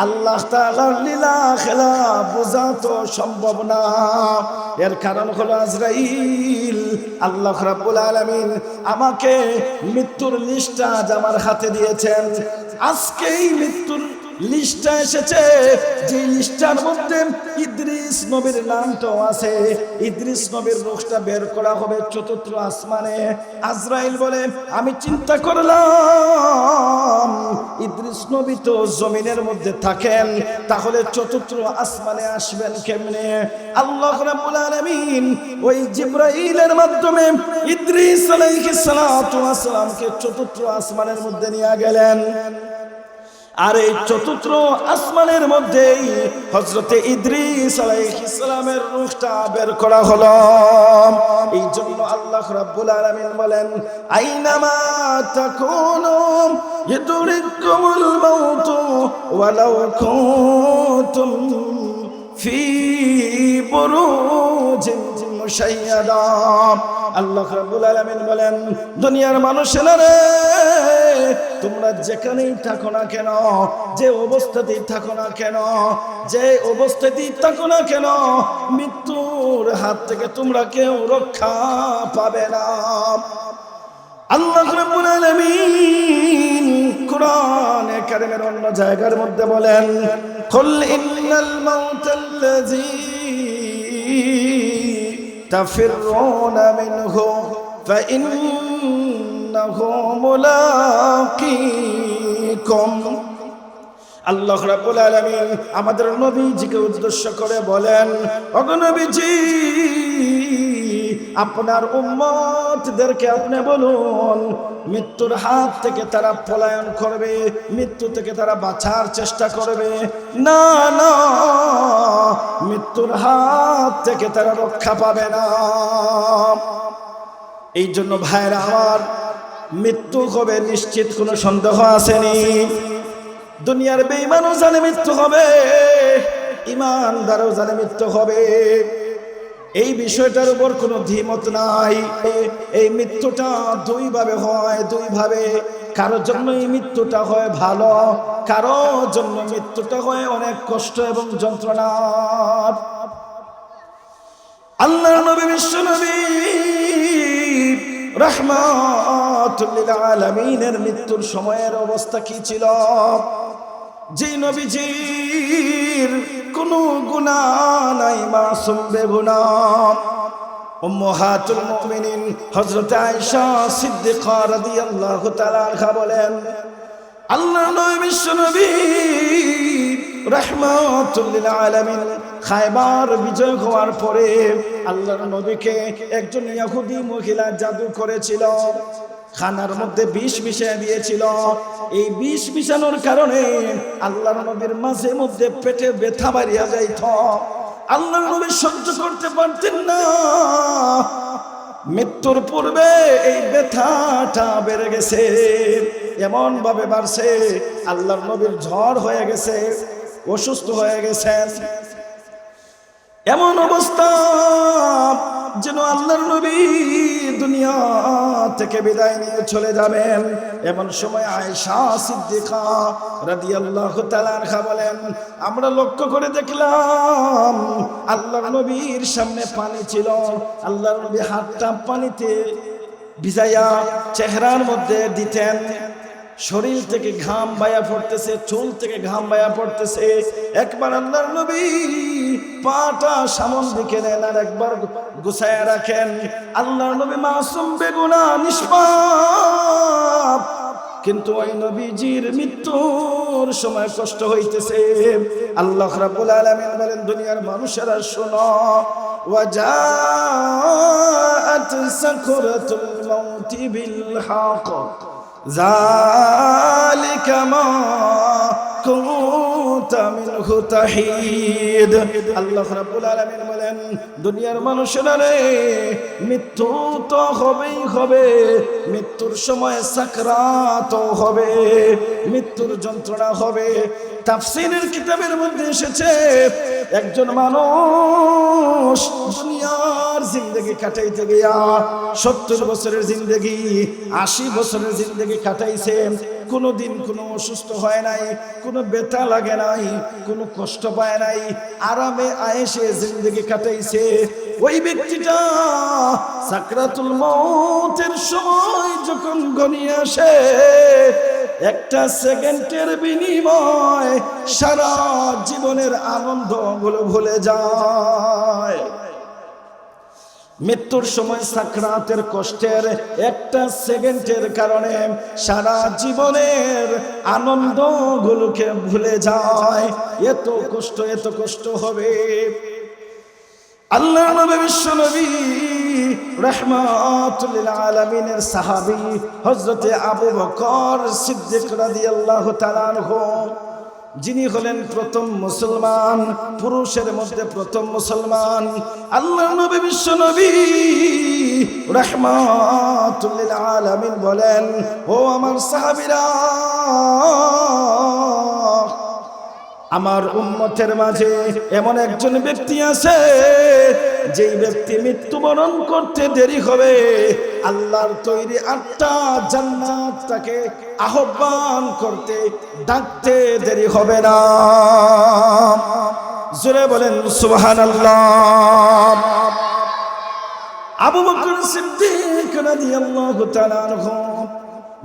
S1: আল্লাহ তাআলার লীলা খেলা বোঝা তো সম্ভব না। এর কারণ হলো আজরাইল, আল্লাহ রাব্বুল আলামিন আমাকে মৃত্যুর লিস্টটা আমার হাতে দিয়েছেন। আজকেই মৃত্যুর লিস্টটা এসেছে, যে লিস্টটার মধ্যে ইদ্রিস নবীর নামটাও আছে। ইদ্রিস নবীর রূহটা বের করা হবে চতুর্থ আসমানে। আজরাইল বলে, আমি চিন্তা করলাম ইদ্রিস নবী তো জমিনের মধ্যে থাকেন, তাহলে চতুর্থ আসমানে আসবেন কেমনে? আল্লাহ রাব্বুল আলামিন ওই জিবরাইলের মাধ্যমে ইদ্রিস আলাইহিস সালাতু ওয়াস সালামকে চতুর্থ আসমানের মধ্যে নিয়ে গেলেন। আর এই চতুর্থ আসমানের মধ্যেই হযরতে ইদ্রিস আলাইহিস সালামের রূহটা বের করা হলো। এই জন্য আল্লাহ রাব্বুল আলামিন বলেন, আইনামা তাকুনু ইদরিকুমুল মাউত ওয়ালাউ কুনতুম ফি বুরুজিন মুশাইয়াদা। আল্লাহ রাব্বুল আলামিন বলেন, দুনিয়ার মানুষেরা রে, তোমরা যেখানেই থাকো না কেন, যে অবস্থাতেই থাকো না কেন, যে অবস্থাতেই থাকো না কেন, মৃত্যুর হাত থেকে তোমরা কেউ রক্ষা পাবে না। আল্লাহ রাব্বুল আলামিন কোরআনে কারীমের অন্য জায়গার মধ্যে বলেন, কুল ইন্নাল মাউতাল্লাযী তাফিরুনা মিনহু ফাইন্নাহু মুলাকীকুম। আল্লাহ রাব্বুল আলামিন আমাদের নবীজিকে উদ্দেশ্য করে বলেন, ওগো নবীজি, আপনার উম্মতদেরকে আপনি বলুন, মৃত্যুর হাত থেকে তারা পলায়ন করবে, মৃত্যু থেকে তারা বাঁচার চেষ্টা করবে না, না, মৃত্যুর হাত থেকে তারা রক্ষা পাবে না। এই জন্য ভাইরা আমার, মৃত্যু হবে নিশ্চিত, কোনো সন্দেহ আসেনি। দুনিয়ার বেঈমানও জানে মৃত্যু হবে, ঈমানদারও জানে মৃত্যু হবে, এই বিষয়টার উপর কোনো দ্বিমত নাই। এই মৃত্যুটা দুই ভাবে হয়, দুই ভাবে। কারোর জন্য এই মৃত্যুটা হয় ভালো, কারোর জন্য মৃত্যুটা হয় অনেক কষ্ট এবং যন্ত্রণার। আল্লাহর নবী বিশ্ব নবী রাহমাতুল লিল আলামিনের মৃত্যুর সময়ের অবস্থা কি ছিল? যে নবীজির কোনো গুনাহ নাই, মাসুম বেগুনাহ, উম্মাহাতুল মুমিনিন হযরত আয়েশা সিদ্দিকা রাদিয়াল্লাহু তাআলা আনহা বলেন, আল্লাহর নবী বিশ্ব নবী রাহমাতুল লিল আলামিন খায়বার বিজয় হওয়ার পরে আল্লাহর নবীকে একজন ইহুদি মহিলা জাদু করেছিল, খানার মধ্যে বিষ মিশিয়ে দিয়েছিল। এই বিষ মিশানোর কারণে আল্লাহর নবীর মাঝে মধ্যে পেটে ব্যথা বাড়িয়া যাইত। আল্লাহর নবী সহ্য করতে পারতেন না। মৃত্যুর পূর্বে এই ব্যথাটা বেড়ে গেছে, এমন ভাবে বাড়ছে আল্লাহর নবীর জ্বর হয়ে গেছে, অসুস্থ হয়ে গেছেন। এমন অবস্থা যেন আল্লাহর নবী দুনিয়া থেকে বিদায় নিয়ে চলে যাবেন। এমন সময় আয়েশা সিদ্দিকা রাদিয়াল্লাহু তাআলা আনহা বলেন, আমরা লক্ষ্য করে দেখলাম আল্লাহর নবীর সামনে পানি ছিল, আল্লাহর নবী হাতটা পানিতে ভিজাইয়া চেহারার মধ্যে দিতেন। শরীর থেকে ঘাম বাইয়া পড়তেছে, চুল থেকে ঘাম বাইয়া পড়তেছে। একবার আল্লাহর নবী পাটা সামন দিকে নেন আর একবার গুছায়া রাখেন। আল্লাহর নবী মাসুম বেগুনাহ নিষ্পাপ, কিন্তু ওই নবীজির মৃত্যুর সময় কষ্ট হইতেছে। আল্লাহ রাব্বুল আলামিন বলেন, দুনিয়ার মানুষেরা শোনো, ওয়াজাআত সাকরাতুল মাউতি বিল হক যালিকা মা কুনতা মিনহু তাহিদ। আল্লাহ রাব্বুল আলামিন বলেন, দুনিয়ার মানুষেরা রে, মৃত্যু তো হবেই হবে, মৃত্যুর সময় সাকরাত হবে, মৃত্যুর যন্ত্রণা হবে। তাফসীরের কিতাবের মধ্যে এসেছে, একজন মানুষ দুনিয়ার জিন্দেগি কাটাইতে গিয়া 70 বছরের জিন্দেগি, 80 বছরের জিন্দেগি কাটাইছে, কোনোদিন কোনো অসুস্থ হয় নাই, কোনো ব্যথা লাগে নাই, কোনো কষ্ট পায় নাই, আরামে আয়েশে জিন্দেগি কাটাইছে। ওই ব্যক্তিটা সাকরাতুল মউতের সময় যখন ঘনিয়ে আসে, একটা সেকেন্ডের বিনিময় সারা জীবনের আনন্দগুলো ভুলে যায়। মৃত্যুর সময় সাকরাতের কষ্টের একটা সেকেন্ডের কারণে সারা জীবনের আনন্দগুলোকে ভুলে যায়। এত কষ্ট হবে। আল্লাহর নবী বিশ্ব নবী রাহমাতুল লিল আলামিনের সাহাবী হযরতে আবু বকর সিদ্দিক রাদিয়াল্লাহু তাআলা আনহু, যিনি হলেন প্রথম মুসলমান, পুরুষের মধ্যে প্রথম মুসলমান। আল্লাহর নবী বিশ্ব নবী রাহমাতুল লিল আলামিন বলেন, ও আমার সাহাবীরা, আমার উম্মতের মাঝে এমন একজন ব্যক্তি আছে, যেই ব্যক্তি মৃত্যুবরণ করতে দেরি হবে, আল্লাহর তৈরি 8টা জান্নাত তাকে আহ্বান করতে ডাকতে দেরি হবে না। জোরে বলেন সুবহানাল্লাহ। আবু বকর সিদ্দিক রাদিয়াল্লাহু তাআলা আনহু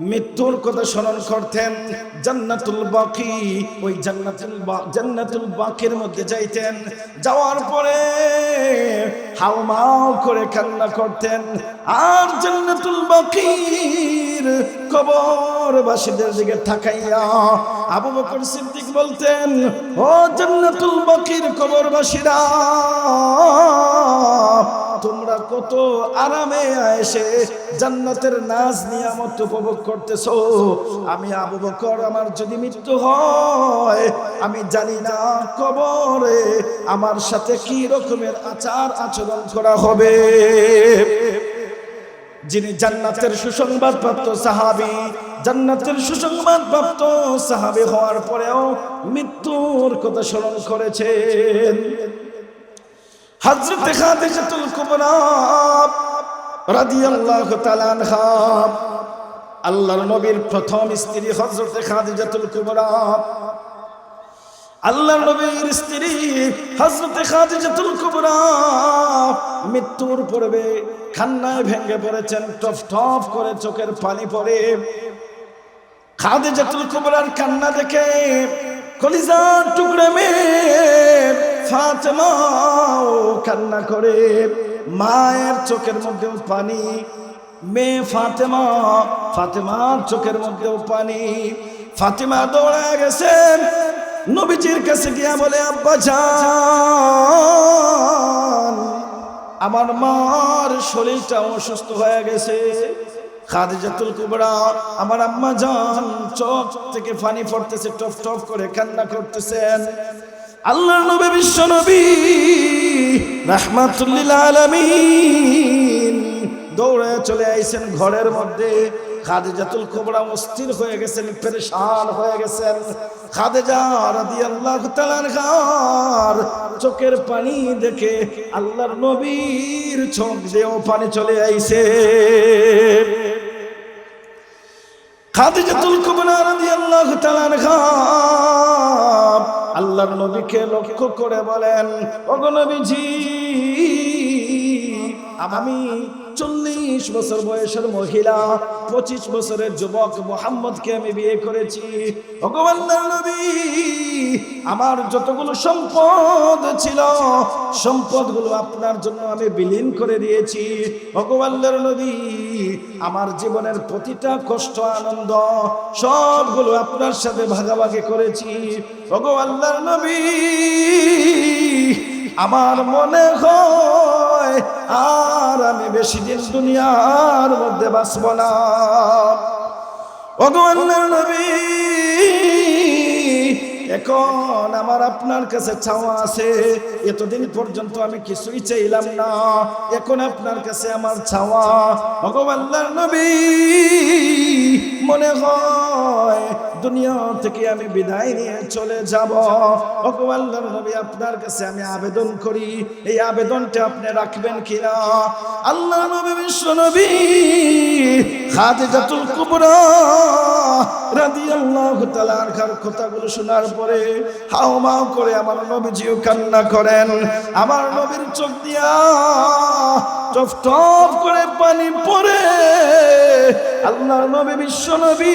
S1: মৃত্যুর কথা স্মরণ করতেন, জান্নাতুল বাকি, ওই জান্নাতুল বাকির মধ্যে যাইতেন। যাওয়ার পরে হাউমাউ করে কান্না করতেন। আর জান্নাতুল বাকির কবরবাসীদের দিকে তাকাইয়া আবু বকর সিদ্দিক বলতেন, ও জান্নাতুল বাকির কবরবাসীরা, তোমরা কত আরামে এসে জান্নাতের নাজ নিয়ামত উপভোগ করতেছো। আমি আবু বকর, আমার যদি মৃত্যু হয় আমি জানি না কবরে আমার সাথে কি রকমের আচার আচরণ করা হবে। যিনি জান্নাতের সুসংবাদ প্রাপ্ত সাহাবী, জান্নাতের সুসংবাদ প্রাপ্ত সাহাবী হওয়ার পরেও মৃত্যুর কথা স্মরণ করেছেন। হযরত খাদিজাতুল কুবরা রাদিয়াল্লাহু তাআলা আনহা, আল্লাহর নবীর প্রথম স্ত্রী হযরত খাদিজাতুল কুবরা, আল্লাহর নবীর স্ত্রী হযরত খাদিজাতুল কুবরা মৃত্যুর পূর্বে কান্নায় ভেঙে পড়েছেন, টপ টপ করে চোখের পানি পড়ে। খাদিজাতুল কুবরার কান্না দেখে কলিজার টুকরা মেয়ে ফাতেমাও কান্না করে। মায়ের চোখের মধ্যেও পানি, মেয়ে ফাতেমার চোখের মধ্যেও পানি। ফাতেমা দৌড়ে গেছেন নবীজির কাছে গিয়া বলে, আব্বা জান, আমার মার শরীরটা অসুস্থ হয়ে গেছে। খাদিজাতুল কুবরা, আমার আম্মা জান, চোখ থেকে পানি পড়তেছে, টপ টপ করে কান্না করতেছেন। আল্লাহর নবী, বিশ্ব নবী রাহমাতুল লিল আলামিন দৌড়ে চলে আইছেন ঘরের মধ্যে। খাদিজাতুল কুবরা অস্থির হয়ে গেছেন, পেরেশান হয়ে গেছেন। খাদিজা রাদিয়াল্লাহু তাআলা আনহার চোখের পানি দেখে আল্লাহর নবীর চোখ দিয়েও পানি চলে আইছে। খাদিজাতুল কুবরা রাদিয়াল্লাহু তাআলা আনহা আল্লাহর নবীকে লক্ষ্য করে বলেন, ওগো নবীজি, আমি 40 বছর বয়সের মহিলা, 25 বছরের যুবক মুহাম্মদকে আমি বিয়ে করেছি। ওগো আল্লাহর নবী, আমার যতগুলো সম্পদ ছিল সম্পদগুলো আপনার জন্য আমি বিলীন করে দিয়েছি। ওগো আল্লাহর নবী, আমার জীবনের প্রতিটা কষ্ট আনন্দ সবগুলো আপনার সাথে ভাগাভাগি করেছি। ওগো আল্লাহর নবী, আমার মনে হয় আর আমি বেশি দিন দুনিয়ার মধ্যে বাঁচব না। ওগো আল্লাহর নবী, এখন আমার আপনার কাছে চাওয়া আছে। এতদিন পর্যন্ত আমি কিছুই চাইলাম না, এখন আপনার কাছে আমার চাওয়া। ওগো আল্লাহর নবী, মনে হয় দুনিয়া থেকে আমি বিদায় নিয়ে চলে যাব। ওগো আল্লাহর নবী, আপনার কাছে আমি আবেদন করি, এই আবেদনটা আপনি রাখবেন কিনা? আল্লাহর নবী, বিশ্ব নবী খাদিজাতুল কুবরা রাদিয়াল্লাহু তাআলা আনহার কথাগুলো শোনার পরে হাউমাউ করে আমার নবীজিও কান্না করেন। আমার নবীর চোখ দিয়া টপ টপ করে পানি পড়ে। আল্লাহর নবী, বিশ্ব নবী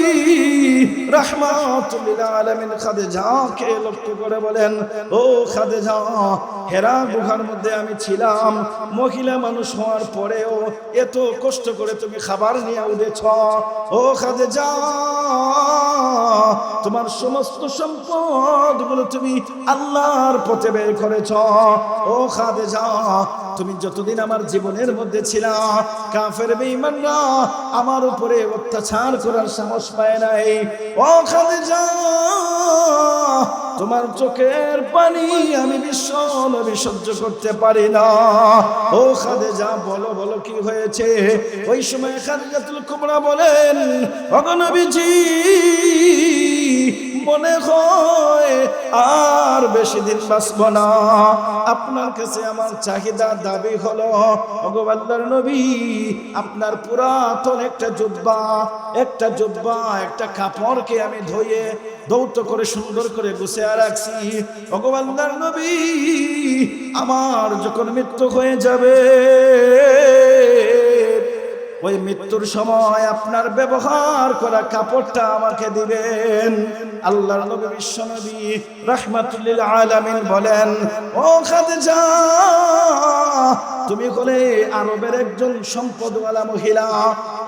S1: রাহমাতুল লিল আলামিন খাদিজাকে লক্ষ্য করে বলেন, ও খাদিজা, হেরা গুহার মধ্যে আমি ছিলাম, মহিলা মানুষ হওয়ার পরেও এত কষ্ট করে তুমি খাবার নিয়ে উঠেছ। ও খাদিজা, তোমার সমস্ত সম্পদগুলো তুমি আল্লাহর পথে ব্যয় করেছ। ও খাদিজা, তুমি যতদিন আমার জীবনের মধ্যে ছিলা, কাফের বেঈমানরা আমার উপরে অত্যাচার করার সাহস পায় নাই। ও খাদিজা, তোমার চোখের পানি আমি বিশ্ব নবী সহ্য করতে পারি না। ও খাদিজা, বলো বলো কি হয়েছে? ওই সময় খাদিজাতুল কুবরা বলেন, ওগো নবীজি, মনে হয় আর বেশি দিন বাঁচব না। আপনার কাছে আমার চাহিদা দাবি হলো, ওগো আল্লাহর নবী, আপনার পুরাতন একটা জুব্বা, একটা কাপড়কে আমি ধুয়ে দৌত করে সুন্দর করে গুছিয়ে রাখছি। ওগো আল্লাহর নবী, আমার যখন মৃত্যু হয়ে যাবে ওই মৃত্যুর সময় আপনার ব্যবহার করা কাপড়টা আমাকে দিবেন। আল্লাহর নবী বিশ্বনবী রাহমাতুল লিল আলামিন বলেন, ও খাদিজা, তুমি হলে আরবের একজন সম্পদওয়ালা মহিলা,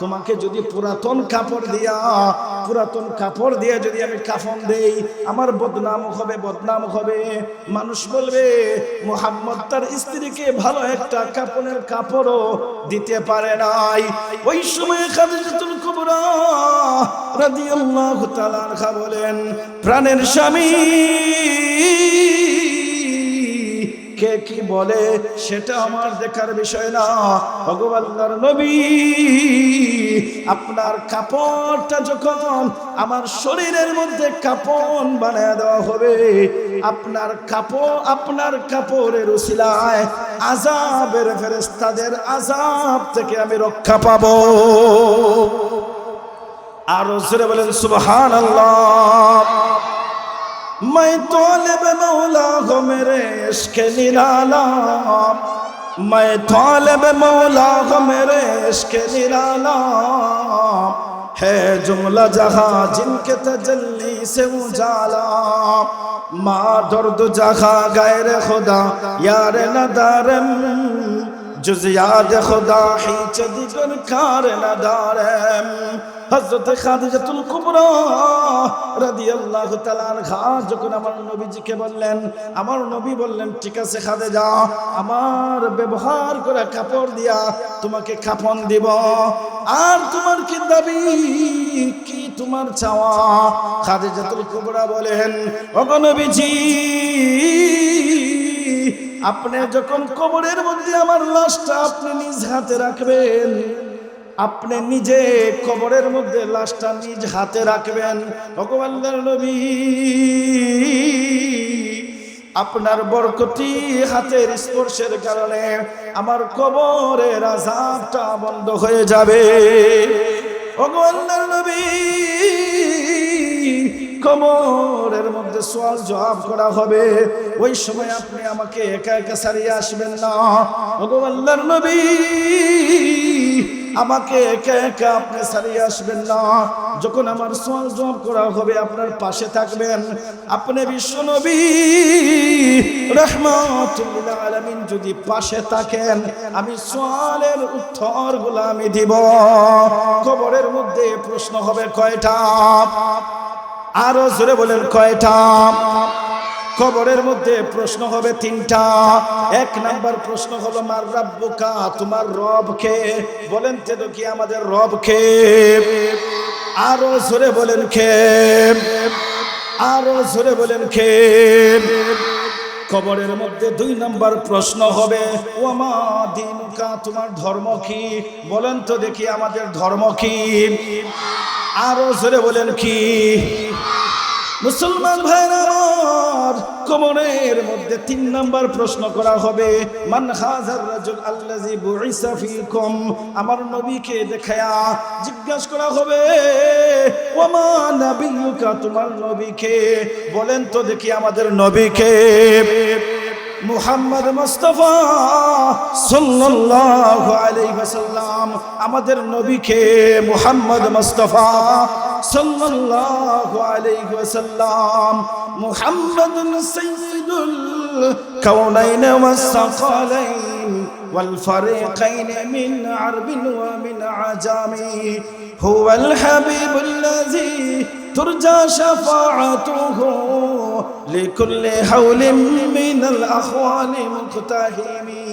S1: তোমাকে যদি পুরাতন কাপড় দিয়ে যদি আমি কাফন দেই, আমার বদনাম হবে। মানুষ বলবে মুহাম্মদ তার স্ত্রীকে ভালো একটা কাপড়ের কাপড়ও দিতে পারে নাই। ওই সময় খাদিজাতুল কুবরা রাদিয়াল্লাহু তাআলা আনহা বলেন, প্রাণের স্বামী কে কি বলে সেটা আমার দেখার বিষয় না। ভগবানের নবী, আপনার কাপড়টা যখন আমার শরীরের মধ্যে কাপন বানায় দেওয়া হবে, আপনার কাপড়ের উসিলায় আযাবের ফেরেশতাদের আযাব থেকে আমি রক্ষা পাবো। আর জোরে বলেন সুবহানাল্লাহ। मैं तौलिब मौला हो मेरे इश्क निराला, मैं तौलिब मौला हो मेरे इश्क निराला, है जुमला जहां जिनके तजल्ली से उजाला, माँ दर्द जहां गैर खुदा यार नदारम, जुज याद खुदा ही चदिगर कार नदारम। হযরত খাদিজাতুল কুবরা রাদিয়াল্লাহু তাআলা আনহা যখন আমার নবীজিকে বললেন, আমার নবী বললেন, ঠিক আছে খাদিজা, আমার ব্যবহার করা কাপড় দিয়া তোমাকে কাফন দিব। আর তোমার কি দাবি, কি তোমার চাওয়া? খাদিজাতুল কুবরা বলেন, ওগো নবীজি, আপনি যখন কবরের মধ্যে আমার লাশটা আপনি নিজ হাতে রাখবেন, আপনি নিজে কবরের মধ্যে লাশটা নিজ হাতে রাখবেন। ভগবানের নবী, আপনার বরকতি হাতের স্পর্শের কারণে আমার কবরের আযাবটা বন্ধ হয়ে যাবে। ভগবানের নবী, কবরের মধ্যে সওয়াল জবাব করা হবে, ওই সময় আপনি আমাকে একা একা ছাড়িয়ে আসবেন না। ভগবানের নবী, আমাকে একা একা আপনি ছাড়িয়ে আসবেন না। যখন আমার সওয়াল জবাব করা হবে আপনার পাশে থাকবেন। আপনি বিশ্বনবী রাহমাতুল লিল আলামিন যদি পাশে থাকেন, আমি সওয়ালের উত্তরগুলো আমি দিব। কবরের মধ্যে প্রশ্ন হবে কয়টা? আরো জোরে বলেন কয়টা? কবরের মধ্যে প্রশ্ন হবে তিনটা। এক নাম্বার প্রশ্ন হলো মার রাব্বুকা, তোমার রব কে? বলেন তো কি আমাদের রব কে? আরো জোরে বলেন কে? আরো জোরে বলেন কে? কবরের মধ্যে দুই নাম্বার প্রশ্ন হবে ওয়ামা দিনুকা, তোমার ধর্ম কি? বলেন তো দেখি আমাদের ধর্ম কি? আরো জোরে বলেন কি? মুসলমান ভাইরা আমার, কবরের মধ্যে তিন নাম্বার প্রশ্ন করা হবে মান হাযার রাজুল আল্লাযী বুইসা ফীকুম, আমার নবীকে দেখায়া জিজ্ঞাসা করা হবে ওয়ামা নাবিয়ুকা, তোমার নবীকে? বলেন তো দেখি আমাদের নবীকে? মুহাম্মদ মুস্তাফা সাল্লাল্লাহু আলাইহি ওয়াসাল্লাম, আমাদের নবীকে মুহাম্মদ মুস্তাফা সাল্লাল্লাহু আলাইহি ওয়াসাল্লাম। মুহাম্মাদুন সাইয়্যিদুল কাওনাইন ওয়াস সাকালাইন ওয়াল ফারিকাইন মিন আরবিন ওয়া মিন আজামি, হুয়াল হাবিবুল্লাযী তুরজা শাফাআতুহু লিকুল্লি হাওলিন মিনাল আখওয়ালি মুকতাহিমি,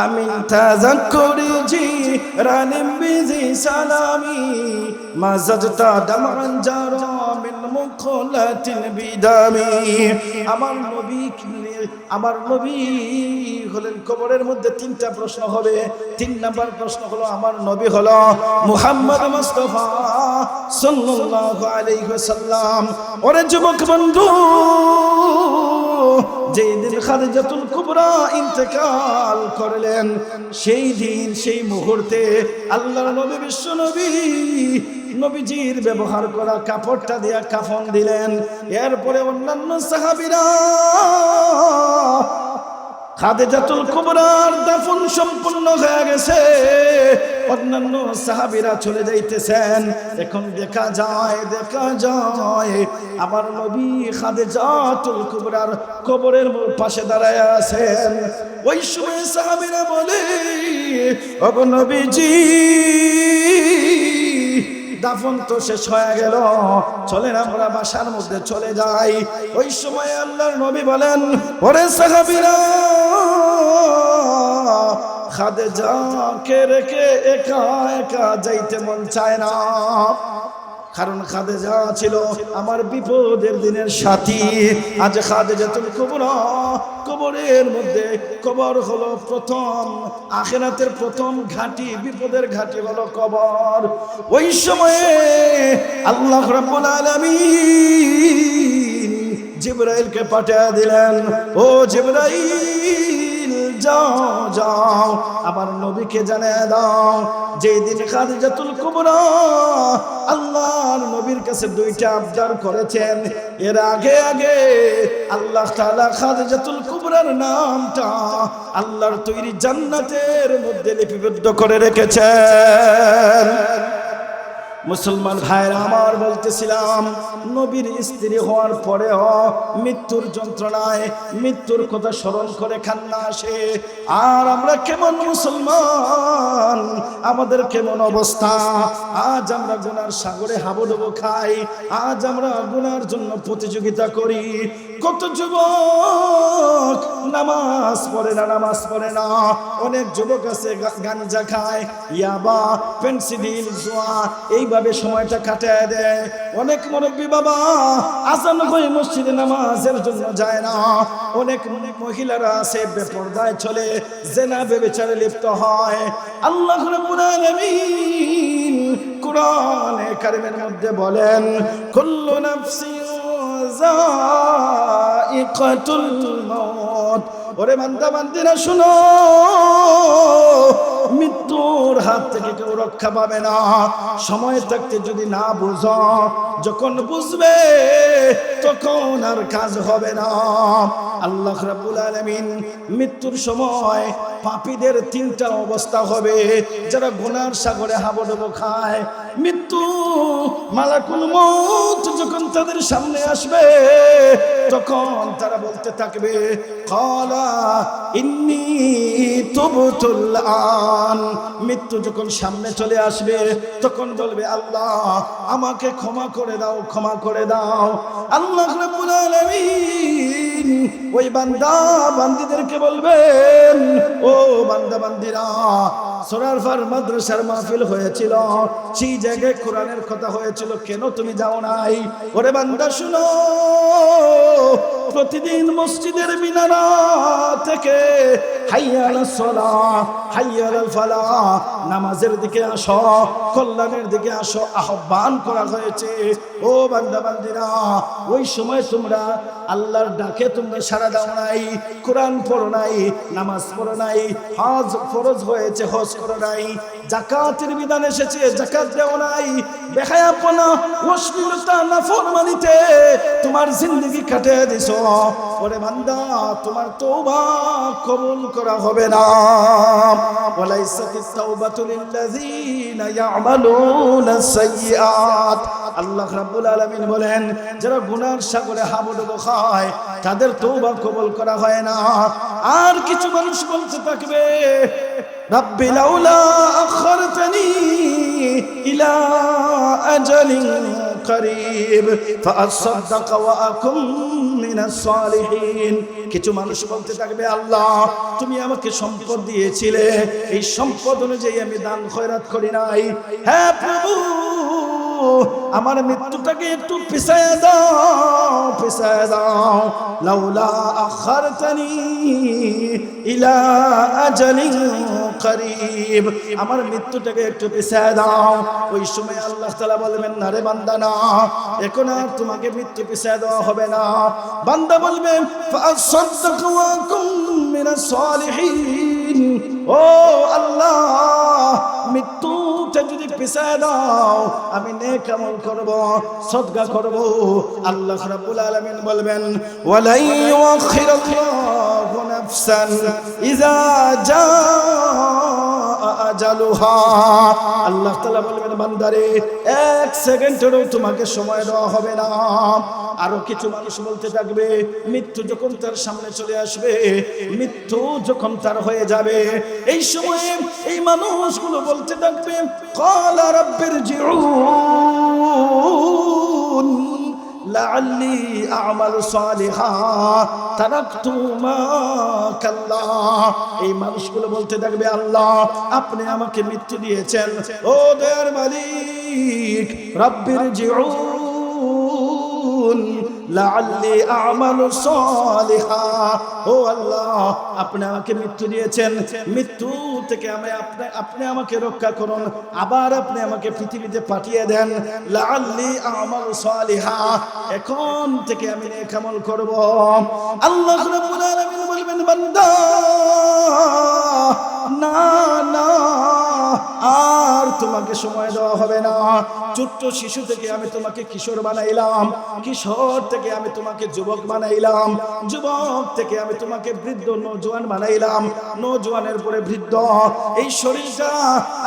S1: আমিন তাযাক্কুরি জিরানিম বিজি সালামি, মাযাজতা দামান জারা মিন মুখলাতিল বিদামি। আমার নবী হলেন, কবরের মধ্যে তিনটা প্রশ্ন হবে। তিন নাম্বার প্রশ্ন হলো আমার নবী হলো মুহাম্মদ মুস্তাফা সাল্লাল্লাহু আলাইহি ওয়াসাল্লাম। ওরে যুবক বন্ধু, যেই দিন খাদিজাতুল কুবরা ইন্তেকাল করলেন, সেই দিন সেই মুহূর্তে আল্লাহর নবী বিশ্বনবী নবীজির ব্যবহার করা কাপড়টা দিয়া কাফন দিলেন। এরপরে অন্যান্য সাহাবীরা খাদিজাতুল কুবরার দাফন সম্পূর্ণ হয়ে গেছে, অন্যান্য সাহাবীরা চলে যাইতেছেন। এখন দেখা যায় আমার নবী খাদিজাতুল কুবরার কবরের পাশে দাঁড়ায় আছেন। ওই সময় সাহাবীরা বলে, ওগো নবীজি, দাফন তো শেষ হয়ে গেল, চলেন আমরা বাসার মধ্যে চলে যাই। ওই সময় আল্লাহর নবী বলেন, ওরে সাহাবীরা, খাদিজাকে রেখে একা একা যাইতে মন চায় না, কারণ খাদিজা ছিল আমার বিপদের দিনের সাথী। আজ খাদিজাতুল কুবরা কবরের মধ্যে, কবর হলো প্রথম আখিরাতের প্রথম ঘাঁটি, বিপদের ঘাঁটি হলো কবর। ওই সময়ে আল্লাহ রাব্বুল আলামিন জিবরাইলকে পাঠিয়ে দিলেন, ও জিবরাইল, যাও আমার নবীকে জানিয়ে দাও, যেই দিন খাদিজাতুল কুবরা আল্লাহর নবীর কাছে দুইটা আবদার করেছেন, এর আগে আল্লাহ তাআলা খাদিজাতুল কুবরার নামটা আল্লাহর তৈরি জান্নাতের মধ্যে লিপিবদ্ধ করে রেখেছেন। মুসলমান ভাইরা আমার, বলতেছিলাম নবীর স্ত্রী হওয়ার পরেও মৃত্যুর যন্ত্রণায় মৃত্যুর কথা স্মরণ করে কান্না আসে। আর আমরা কেমন মুসলমান, আমাদের কেমন অবস্থা? আজ আমরা গুনার সাগরে হাবুডুবু খাই, আজ আমরা গুনার জন্য প্রতিযোগিতা করি। কত যুবক নামাজ পড়ে না, অনেক যুবক আছে গাঞ্জা খায়, ইয়াবা, পেন্সিডিল, জুয়া, এইভাবে সময়টা কাটায় দেয়। অনেক মুরব্বী বাবা আজান হয়ে মসজিদে নামাজের জন্য যায় না। অনেক মহিলারা আছে বেপরদায় চলে, জেনা ব্যভিচারে লিপ্ত হয়। আল্লাহ রাব্বুল আলামিন কোরআনে কারীমের মধ্যে বলেন, কুল্লু নাফসিন যায়িকাতুল মাউত। ওরে বান্দা বান্দিরা শুনো, মৃত্যুর হাত থেকে কেউ রক্ষা পাবে না। সময় থাকতে যদি না বুঝো, যখন বুঝবে তখন আর কাজ হবে না। আল্লাহ রাব্বুল আলামিন মৃত্যুর সময় পাপীদের তিনটা অবস্থা হবে, যারা গুনার সাগরে হাবুডুবু খায়। মৃত্যু মালাকুল মউত যখন তাদের সামনে আসবে, তখন তারা বলতে থাকবে, ক্বালা ইন্নী তুবতুল আন। মৃত্যু যখন সামনে চলে আসবে, তখন বলবে, আল্লাহ আমাকে ক্ষমা করে দাও, ক্ষমা করে দাও। আল্লাহ রাব্বুল আলামিন ওই বান্দা বান্দীদেরকে বলবেন, ও বান্দা বান্দীরা, সূরা ফার মাদ্রাসার মাহফিল হয়েছিল, সেই জায়গায় কোরআনের কথা হয়েছিল, কেন তুমি যাও নাই? ওরে বান্দা শুনো, প্রতিদিন মসজিদের মিনারা থেকে হাইয়া আলাস সালাহ, হাইয়া আলাল ফালাহ, নামাজের দিকে আসো, কল্যাণের দিকে আসো আহ্বান করা হয়েছে। ও বান্দা বান্দীরা, ওই সময় তোমরা আল্লাহর ডাকে তোমরা সাড়া দাও নাই, কোরআন পড়ো নাই, নামাজ পড়ো নাই, হজ ফরজ হয়েছে হজ করো নাই, যাকাতের বিধান এসেছে যাকাত দেও নাই, বেহায়াপনা, অশ্লীলতা, নাফরমানিতে তোমার জিন্দেগি কাটিয়ে দিছো। ওরে বান্দা, তোমার তওবা কবুল করা হবে না। ওয়ালাইসাতিত তাওবাতু লিল্লাযিনা ইয়ামালুনা সাইয়্যাত। আল্লাহ রাব্বুল আলামিন বলেন, যারা গুনার সাগরে হাবুডুবু খায়, তাদের তওবা কবুল করা হয় না। আর কিছু মানুষ বলতে থাকবে, রাব্বি লাউলা আখারতানি ইলা আজালিন করিব ফাআসাদদাক ওয়া আকুম মিনাস সালিহিন। কিছু মানুষ বলতে থাকবে, আল্লাহ তুমি আমাকে সম্পদ দিয়েছিলে, এই সম্পদ অনুযায়ী আমি দান খয়রাত করি নাই। হ্যাঁ প্রভু, আমার মৃত্যুটাকে একটু পিছায় দাও, লাউলা আখারতানি ইলা আজালিন করিব, আমার মৃত্যুটাকে একটু পিছায় দাও। ওই সময় আল্লাহ তাআলা বলবেন, না রে বান্দা, না, এখন আর তোমাকে মৃত্যু পিছায় দেওয়া হবে না। বান্দা বলবে, ফাআসাদদাক ওয়া আকুম মিনাস সালিহিন। ও আল্লাহ, মৃত্যুটা যদি পিছায় দাও, আমি নেক আমল করব, সদকা করব। আল্লাহ রাব্বুল আলামিন বলবেন, ওয়ালাই ইউআখিরুল্লাহু নাফসান ইযা জাআ আজালুহা। আল্লাহ তাআলা বলবেন বান্দারে এক সেকেন্ডেরও তোমাকে সময় দেওয়া হবে না। আরো কিছু মানুষ বলতে থাকবে মৃত্যু যখন তার সামনে চলে আসবে, মৃত্যু যখন তার হয়ে যাবে, এই সময়ে এই মানুষগুলো বলতে থাকবে ক্বালা রাব্বিরজিউন লাআল্লি আ'মালু সালিহা তারাকতু মা কাল্লা। এই মানুষগুলো বলতে থাকবে আল্লাহ আপনি আমাকে মৃত্যু দিয়েছেন, ও দয়ার মালিক রাব্বিরজিউন লাআল্লি আ'মালু সালিহা। ও আল্লাহ আপনি আমাকে মৃত্যু দিয়েছেন, মৃত্যু থেকে আপনি আমাকে রক্ষা করুন, আবার আপনি আমাকে পৃথিবীতে পাঠিয়ে দেন। লাআল্লি আ'মালু সালিহা, এখন থেকে আমি নেক আমল করব। আল্লাহ রাব্বুল আলামিন বলবেন বান্দা না না আর তোমাকে সময় দেওয়া হবে না। ছোট্ট শিশু থেকে আমি তোমাকে কিশোর বানাইলাম, কিশোর থেকে আমি তোমাকে যুবক বানাইলাম, যুবক থেকে আমি তোমাকে বৃদ্ধ নওজোয়ান বানাইলাম, নওজোয়ানের পরে বৃদ্ধ। এই শরীরটা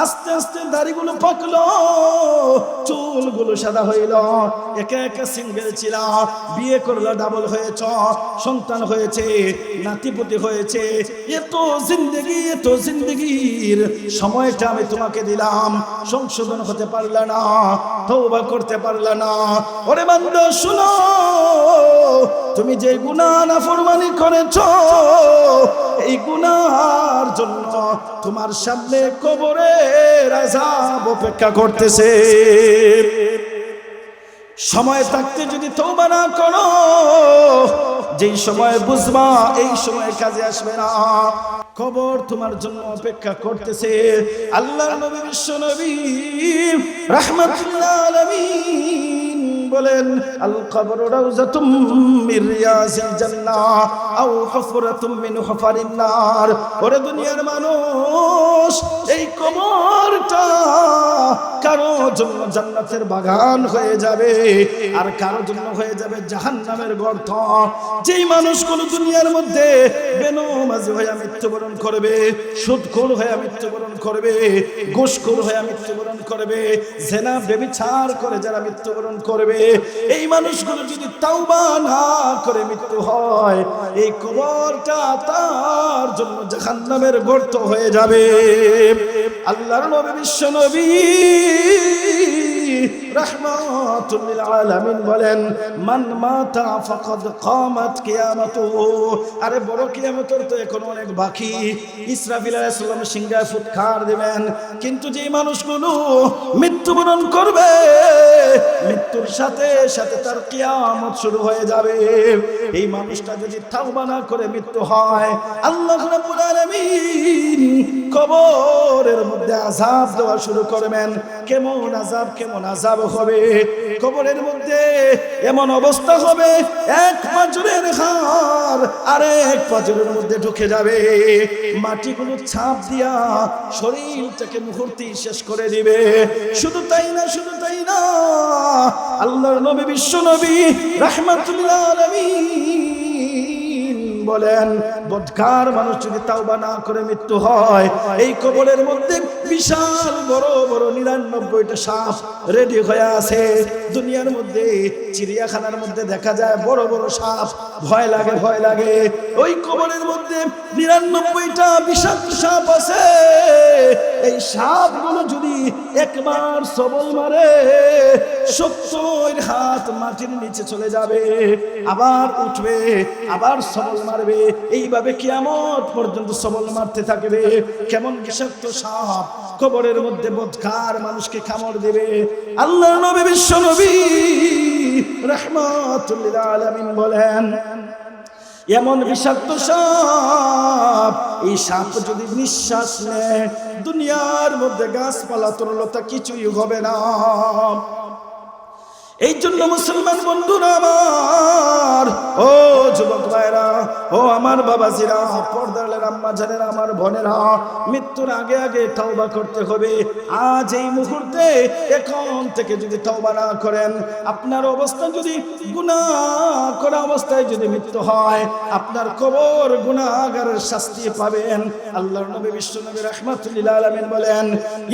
S1: আস্তে আস্তে দাড়িগুলো পাকলো, চুলগুলো সাদা হইল, একা একা সিঙ্গেল ছিল, বিয়ে করলো ডাবল হয়েছ, সন্তান হয়েছে, নাতিপুতি হয়েছে। এত জিন্দেগির সময়টা আমি তোমাকে দিলাম, সংশোধন হতে পারলে না, তওবা করতে পারলে না। ওরে বান্দা শুনো, তুমি যে গুনাহ নাফরমানি করেছো, এই গুনাহর জন্য তোমার সামনে কবরের আযাব অপেক্ষা করতেছে। সময় থাকতে যদি তওবা না করো, যেই সময় বুঝবা এই সময় কাজে আসবে না, কবর তোমার জন্য অপেক্ষা করতেছে। আল্লাহর নবী বিশ্ব নবী রাহমাতুল্লাহ আলামিন বলেন আল কবরু রাউযাতুম মির রিয়াজিল জান্নাহ আও হুফরাতুম মিন হুফারিন নার। ওরে দুনিয়ার মানুষ, এই কবরটা কারো জন্য জান্নাতের বাগান হয়ে যাবে, আর কারো জন্য হয়ে যাবে জাহান্নামের গর্ত। যেই মানুষগুলো দুনিয়ার মধ্যে বেনামাজি হয়ে মৃত্যুবরণ করবে, সুদখোর হয়ে মৃত্যুবরণ করবে, ঘুষখোর হয়ে মৃত্যুবরণ করবে, জিনা ব্যভিচার করে যারা মৃত্যুবরণ করবে, এই মানুষগুলো যদি তাওবা না করে মৃত্যু হয়, এই কবরটা তার জন্য জাহান্নামের গর্ত হয়ে যাবে। আল্লাহর নবী বিশ্ব নবী রাহমাতুল লিল আলামিন বলেন মান মাতা ফাকাদ কামাত কিয়ামাতুহু। আরে বড় কিয়ামতের তো এখন অনেক বাকি। ইসরাফিল আলাইহিস সালাম সিংহায় ফুৎকার দিবেন, কিন্তু যে মানুষগুলো মৃত্যুবরণ করবে, মৃত্যুর সাথে সাথে তার কিয়ামত শুরু হয়ে যাবে। এই মানুষটা যদি তাওবা না করে মৃত্যু হয়, আল্লাহ রাব্বুল আলামিন কবরের মধ্যে আযাব দেওয়া শুরু করবেন। কেমন আযাব হবে কবরের মধ্যে? এমন অবস্থা হবে, এক পাঁজরের হাড় আরেক পাঁজরের মধ্যে ঢুকে যাবে, মাটিগুলো ছাপ দিয়া শরীরটাকে মুহূর্তে শেষ করে দিবে। শুধু তাই না, আল্লাহর নবী বিশ্ব নবী রাহমাতুল লিল আলামিন বলেন বদকার মানুষ যদি তাওবা না করে মৃত্যু হয়, এই কবরের মধ্যে বিশাল বড় বড় 99টা সাপ রেডি হয়ে আছে। দুনিয়ার মধ্যে চিড়িয়াখানার মধ্যে দেখা যায় বড় বড় সাপ, ভয় লাগে। ওই কবরের মধ্যে 99টা বিষাক্ত সাপ আছে। এই সাপগুলো যদি একবার সবল মারে, 70 হাত মাটির নিচে চলে যাবে, আবার উঠবে, আবার সবল মারবে, এইভাবে কিয়ামত পর্যন্ত সবল মারতে থাকবে। কেমন বিষাক্ত সাপ কবরের মধ্যে বদকার মানুষকে কামড় দেবে। আল্লাহর নবী বিশ্ব নবী রাহমাতুল লিল আলামিন বলেন এমন বিষাক্ত সাপ, এই সাপ যদি নিঃশ্বাস নেয়, দুনিয়ার মধ্যে গাছপালা তরলতা কিছুই হবে না। এই জন্য মুসলমান বন্ধুরা আমার, ও যুবক ভাইরা, ও আমার বাবাজিরা, পর্দার আম্মা জানেরা, আমার বোনেরা, মৃত্যুর আগে আগে তওবা করতে হবে। আজ এই মুহূর্তে এখন থেকে যদি তওবা না করেন, আপনার অবস্থা যদি গুনাহ করা অবস্থায় যদি মৃত্যু হয়, আপনার কবর গুনাহগারের শাস্তি পাবেন। আল্লাহর নবী বিশ্ব নবী রাহমাতুল লিল আলামিন বলেন,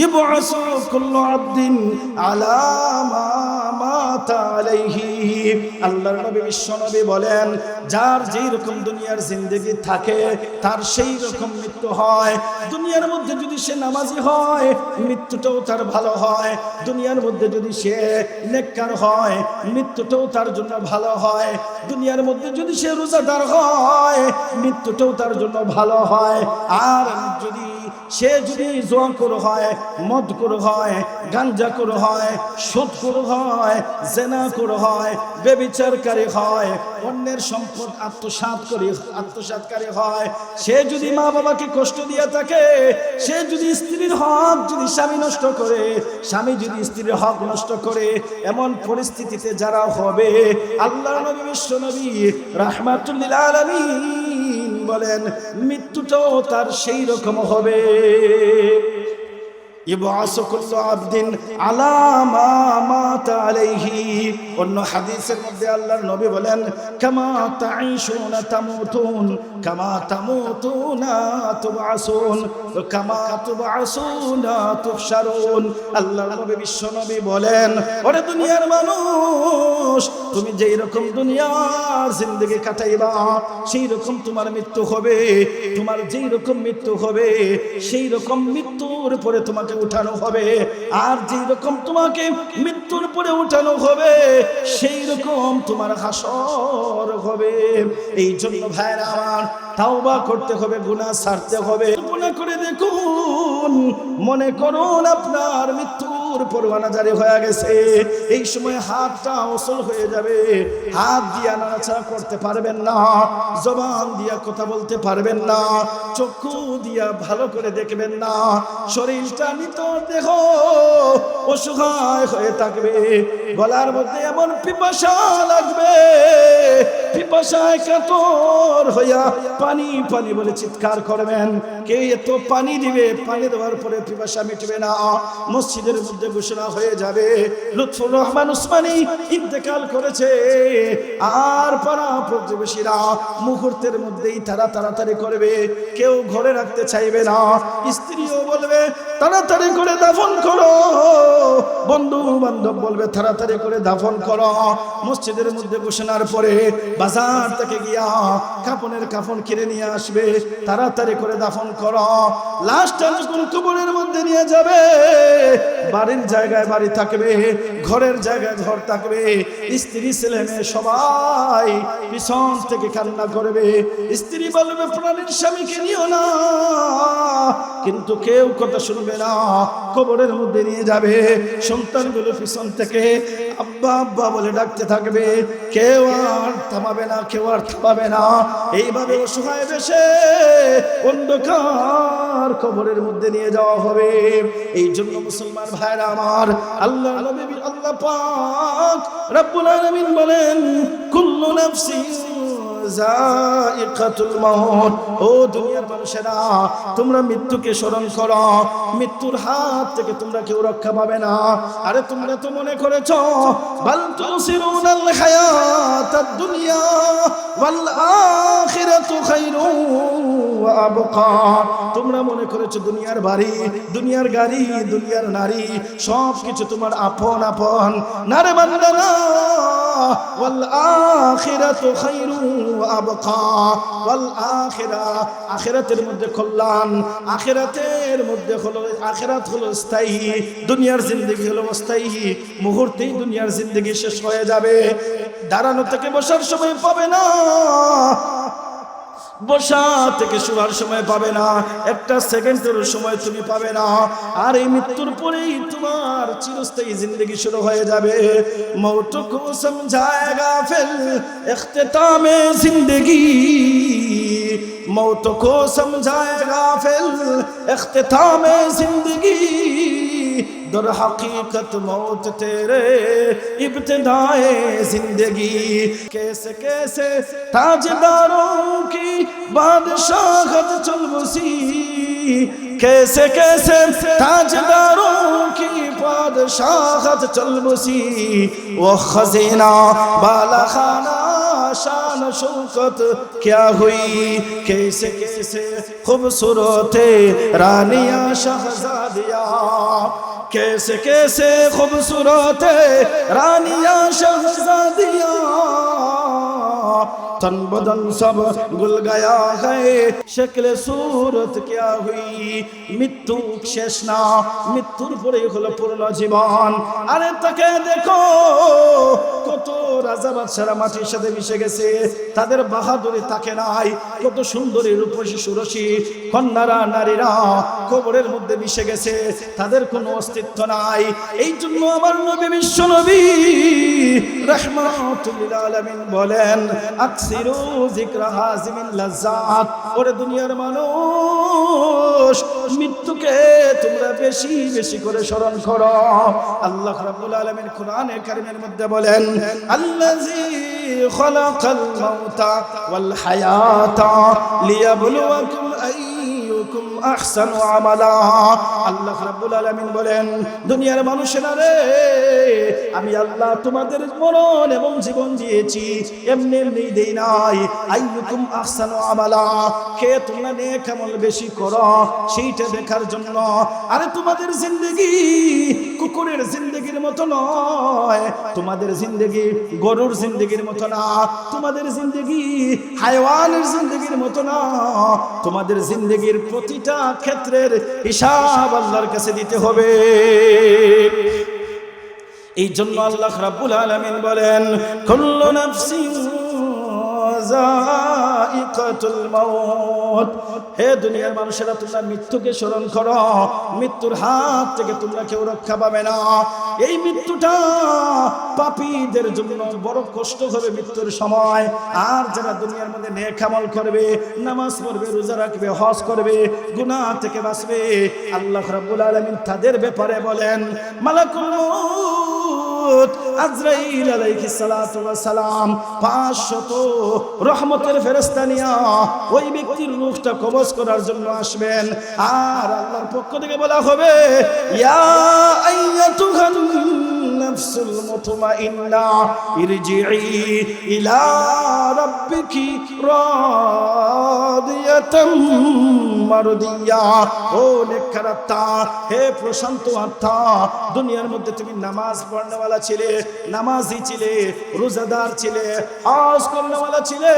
S1: ইবআসু কুল্লু আবদিন আলা মা মাতা আলাইহি। আল্লাহর নবী বিশ্ব নবী বলেন, যার যেই রকম দুনিয়ার জিন্দেগি থাকে তার সেই রকম মৃত্যু হয়। দুনিয়ার মধ্যে যদি সে নামাজি হয়, মৃত্যুটাও তার ভালো হয়। দুনিয়ার মধ্যে যদি সে নেককার হয়, মৃত্যুটাও তার জন্য ভালো হয়। দুনিয়ার মধ্যে যদি সে রোজাদার হয়, মৃত্যুটাও তার জন্য ভালো হয়। আর যদি সে যদি জুয়াখোর হয়, মদখোর হয়, গাঞ্জাখোর হয়, সুদখোর হয়, জেনাখোর হয়, ব্যভিচারকারী হয়, অন্যের সম্পদ আত্মসাৎকারী হয়, সে যদি মা বাবাকে কষ্ট দিয়ে থাকে, সে যদি স্ত্রীর হক যদি স্বামী নষ্ট করে, স্বামী যদি স্ত্রীর হক নষ্ট করে, এমন পরিস্থিতিতে যারা হবে, আল্লাহর নবী বিশ্ব নবী রাহমাতুল লিল আলামিন বলেন, মৃত্যুটাও তার সেই রকম হবে। ইবআসু কুল্লু আবদিন আলা মা মাতা আলাইহি। অন্য হাদিসের মধ্যে আল্লাহর নবী বলেন, কামা তাঈশুনা তামুতুন কামা তামুতুনা তুবআসুন কামা তুবআসুনা তুহশারুন। আল্লাহর নবী বিশ্ব নবী বলেন, ওরে দুনিয়ার মানুষ, তুমি যেই রকম দুনিয়ার জিন্দেগি কাটাইবা সেই রকম তোমার মৃত্যু হবে। তোমার যেই রকম মৃত্যু হবে সেই রকম মৃত্যুর পরে তোমাকে উঠানো হবে। আর যেই রকম তোমাকে মৃত্যুর পরে উঠানো হবে সেই রকম তোমার হাসর হবে। এই জন্য ভাইরা আমার, তাওবা করতে হবে, গুনাহ ছাড়তে হবে। মনে করে দেখুন, মনে করুন আপনার মৃত্যুর পরোয়ানা জারি হয়ে গেছে, এই সময় হাতটা অচল হয়ে যাবে। হাত দিয়া নাড়াচাড়া করতে পারবেন না, জবান দিয়া কথা বলতে পারবেন না, চক্ষু দিয়া ভালো করে দেখবেন না, শরীরটা নিত দেহ অসহায় হয়ে থাকবে। গলার মধ্যে এমন পিপাসা লাগবে, পিপাসায় কাতর হইয়া পানি পানি বলে চিৎকার করবেন। কে এত পানি দিবে? পানি দেওয়ার পরে পিপাসা মিটবে না। মসজিদের মধ্যে ঘোষণা হয়ে যাবে, লুৎফুর রহমান উসমানী ইন্তেকাল করেছে। আর পাড়া প্রতিবেশীরা মুহূর্তের মধ্যেই তারা তাড়াতাড়ি করবে, কেউ ঘরে রাখতে চাইবে না। স্ত্রীও বলবে তাড়াতাড়ি করে দাফন করো, বন্ধু বান্ধব বলবে তাড়াতাড়ি করে দাফন করো। মসজিদের মধ্যে ঘোষণার পরে বাজার থেকে গিয়া কাফনের কাফন কিনে নিয়ে আসবে, তাড়াতাড়ি করে দাফন করো। লাশটা যখন কবরের মধ্যে নিয়ে যাবে, বাড়ির জায়গায় বাড়ি থাকবে, ঘরের জায়গায় ঘর থাকবে, স্ত্রী ছেলে মেয়ে সবাই পিছন থেকে কান্না করবে। স্ত্রী বলবে প্রাণের স্বামীকে নিও না, কিন্তু কেউ কথা শুনবে না। কবরের মধ্যে নিয়ে যাবে, সন্তানগুলো পিছন থেকে আব্বা আব্বা বলে ডাকতে থাকবে, কেউ আর থামাবে না, কেউ আর থামাবে না। এইভাবে অসহায় বেশে অন্ধকার কবরের মধ্যে নিয়ে যাওয়া হবে। এই জন্য মুসলমান ভাইরা আমার, আল্লাহ নবী আল্লাহ পাক রব্বুল আলামিন বলেন, কুল্লু নাফসিন যায়িকাতুল মাউত। ও দুনিয়ার মানুষেরা, তোমরা মৃত্যুকে স্মরণ করো, মৃত্যুর হাত থেকে তোমরা কেউ রক্ষা পাবে না। আরে তোমরা তো মনে করেছো বাল তুসিরুনাল হায়াতাদ দুনিয়া ওয়াল আখিরাতু খায়রুন ওয়া আবকা। তোমরা মনে করেছো দুনিয়ার বাড়ি, দুনিয়ার গাড়ি, দুনিয়ার নারী সব কিছু তোমার আপন আপন। না রে বান্দা না, ওয়াল আখিরাতু খায়রুন ওয়া আবকা। ওয়াল আখিরা, আখিরাতের মধ্যে কল্যাণ, আখিরাতের মধ্যে হলো, আখিরাত হলো স্থায়ী, দুনিয়ার জিন্দেগি হলো অস্থায়ী। মুহূর্তেই দুনিয়ার জিন্দেগি শেষ হয়ে যাবে। দাঁড়ানো থেকে বসার সময় পাবে না, বসা থেকে শোয়ার সময় পাবে না, একটা সেকেন্ডের সময় তুমি পাবে না। আর এই মৃত্যুর পরেই তোমার চিরস্থায়ী জিন্দগি শুরু হয়ে যাবে। মৌত কো সমঝায়েগা ফির ইখতিতামে জিন্দগি, मौत को समझाएगा फिर इख्तिताम जिंदगी। दर हकीकत मौत तेरे इब्तिदाए जिंदगी कैसे कैसे ताजदारों की बादशाहत चल बसी कैसे कैसे ताजदारों की बादशाहत चल बसी वो खजीना बाला खाना शान शौकत क्या हुई कैसे कैसे खूबसूरत रानिया शहजादिया कैसे कैसे खूबसूरत रानिया शहजादिया तन बदन सब गुल गया है शक्ल सूरत क्या हुई मृत्यु शेष ना मृत्युर परे हलो पूर्ण जीवन अरे ताके देखो কত রাজা বাদশারা মাটির সাথে মিশে গেছে তাদের বাহাদুরি তাকে নাই কত সুন্দরী রূপসী সুরসী কন্যারা নারীরা কবরের মধ্যে মিশে গেছে তাদের কোনো অস্তিত্ব নাই এই জন্য আমার নবী বিশ্ব নবী রাহমাতুল লিল আলামিন বলেন আকসিরু যিকরা হাজিমিল লাজ্জাত ওরে দুনিয়ার মানুষ মৃত্যুকে তোমরা বেশি বেশি করে স্মরণ করো আল্লাহ রাব্বুল আলামিন কোরআনে কারীমের মধ্যে বলেন আল্লাযী খালাকাল মাউতা ওয়াল হায়াতা লিয়াবলুয়াকুম আইয়ুকুম আহসানু আমালা আল্লাহ রাব্বুল আলামিন বলেন দুনিয়ার মানুষেরা রে আমি আল্লাহ তোমাদের মরণ এবং জীবন দিয়েছি এমনি এমনি দেই নাই আইয়ুকুম আহসানু আমালা কে তোমরা নেক আমল বেশি করো সেইটা দেখার জন্য আরে তোমাদের জিন্দেগি কুকুরের জিন্দেগির মতো নয় তোমাদের জিন্দেগি গরুর জিন্দেগির মতো না তোমাদের জিন্দেগি হায়াওয়ানের জিন্দেগির মতো না তোমাদের জিন্দেগির প্রতিটা ক্ষেত্রের হিসাব আল্লাহর কাছে দিতে হবে এই জন্য আল্লাহ রাব্বুল আলামিন বলেন কুল্লু নাফসিন যায়িকাতুল মাউত হে দুনিয়ার মানুষেরা তোমরা মৃত্যুকে স্মরণ করো মৃত্যুর হাত থেকে তোমরা কেউ রক্ষা পাবে না এই মৃত্যুটা পাপীদের জন্য বড় কষ্ট হবে মৃত্যুর সময় আর যারা দুনিয়ার মধ্যে নেক আমল করবে নামাজ পড়বে রোজা রাখবে হজ করবে গুনাহ থেকে বাঁচবে আল্লাহ রাব্বুল আলামিন তাদের ব্যাপারে বলেন মালাকুল মউত আজরাইল আলাইহিস সালাতু ওয়াস সালাম 500 রহমতের ফেরেশতা নিয়া ওই ব্যক্তির রূহটা কবজ করার জন্য আসবেন আর আল্লাহর পক্ষ থেকে বলা হবে ইয়া আইয়াতুহান নাফসুল মুতমাইন্না ইরজিই ইলা রাব্বিকি রাদিয়াতাম মারদিয়া ও নেককার আত্মা হে প্রশান্ত আত্মা দুনিয়ার মধ্যে তুমি নামাজ পড়নেওয়ালা ছিলে নামাজি ছিলে রোজাদার ছিলে হজ করনেওয়ালা ছিলে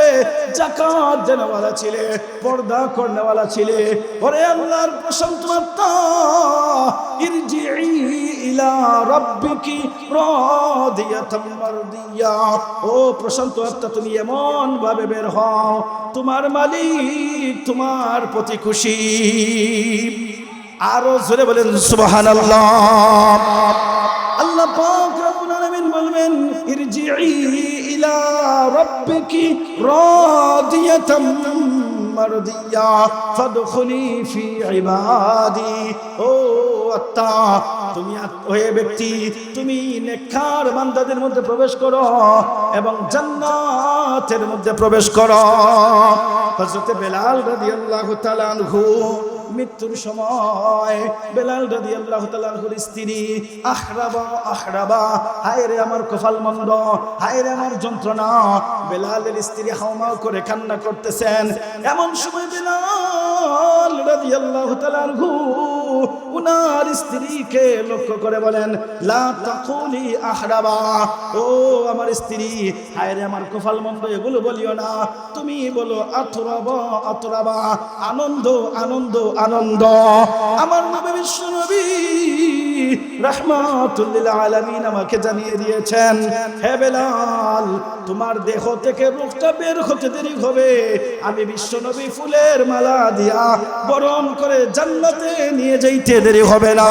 S1: যাকাত দেনেওয়ালা ছিলে পর্দা করনেওয়ালা ছিলে ওরে আল্লাহর প্রশান্ত আত্মা ইরজিই ইলা রাব্বিকি রাদিয়াতাম মারদিয়া ও প্রশান্ত আত্মা তুমি এমন ভাবে বের হও তোমার মালিক তোমার প্রতি খুশি আরো জোরে বলেন সুবহানাল্লাহ আল্লাহ পাক রব্বুল আলামিন বলবেন ইরজিই ইলা রাব্বিকি রাদিয়াতাম মারদিয়া ফাদখুলি ফি ইবাদি ও আত্মা তুমি ওই ব্যক্তি তুমি নেককার বান্দাদের মধ্যে প্রবেশ করো এবং জান্নাতের মধ্যে প্রবেশ করো হযরত বেলাল রাদিয়াল্লাহু তাআলা আনহু মৃত্যুর সময় বেলাল রাদিয়াল্লাহু তাআলা আনহুর স্ত্রী আহরাবা হায় রে আমার কপাল মন্দ হায় রে আমার যন্ত্রণা বেলালের স্ত্রী হাওমাও করে কান্না করতেছেন এমন সময় বেলাল রাদিয়াল্লাহু তাআলা আনহু উনার স্ত্রীকে লক্ষ্য করে বলেন লা তাকুলি আহরাবা ও আমার স্ত্রী হায় রে আমার কপাল মন্দ এগুলো বলিও না তুমি বলো আতরাবা আনন্দ আনন্দ আনন্দ আমার নবী বিশ্ব নবী রাহমাতুল লিল আলামিন আমাকে জানিয়ে দিয়েছেন হে বেলাল তোমার দেহ থেকে রূহটা বের হতে দেরি হবে আমি বিশ্ব নবী ফুলের মালা দিয়া বরণ করে জান্নাতে নিয়ে যাইতে দেরি হবে না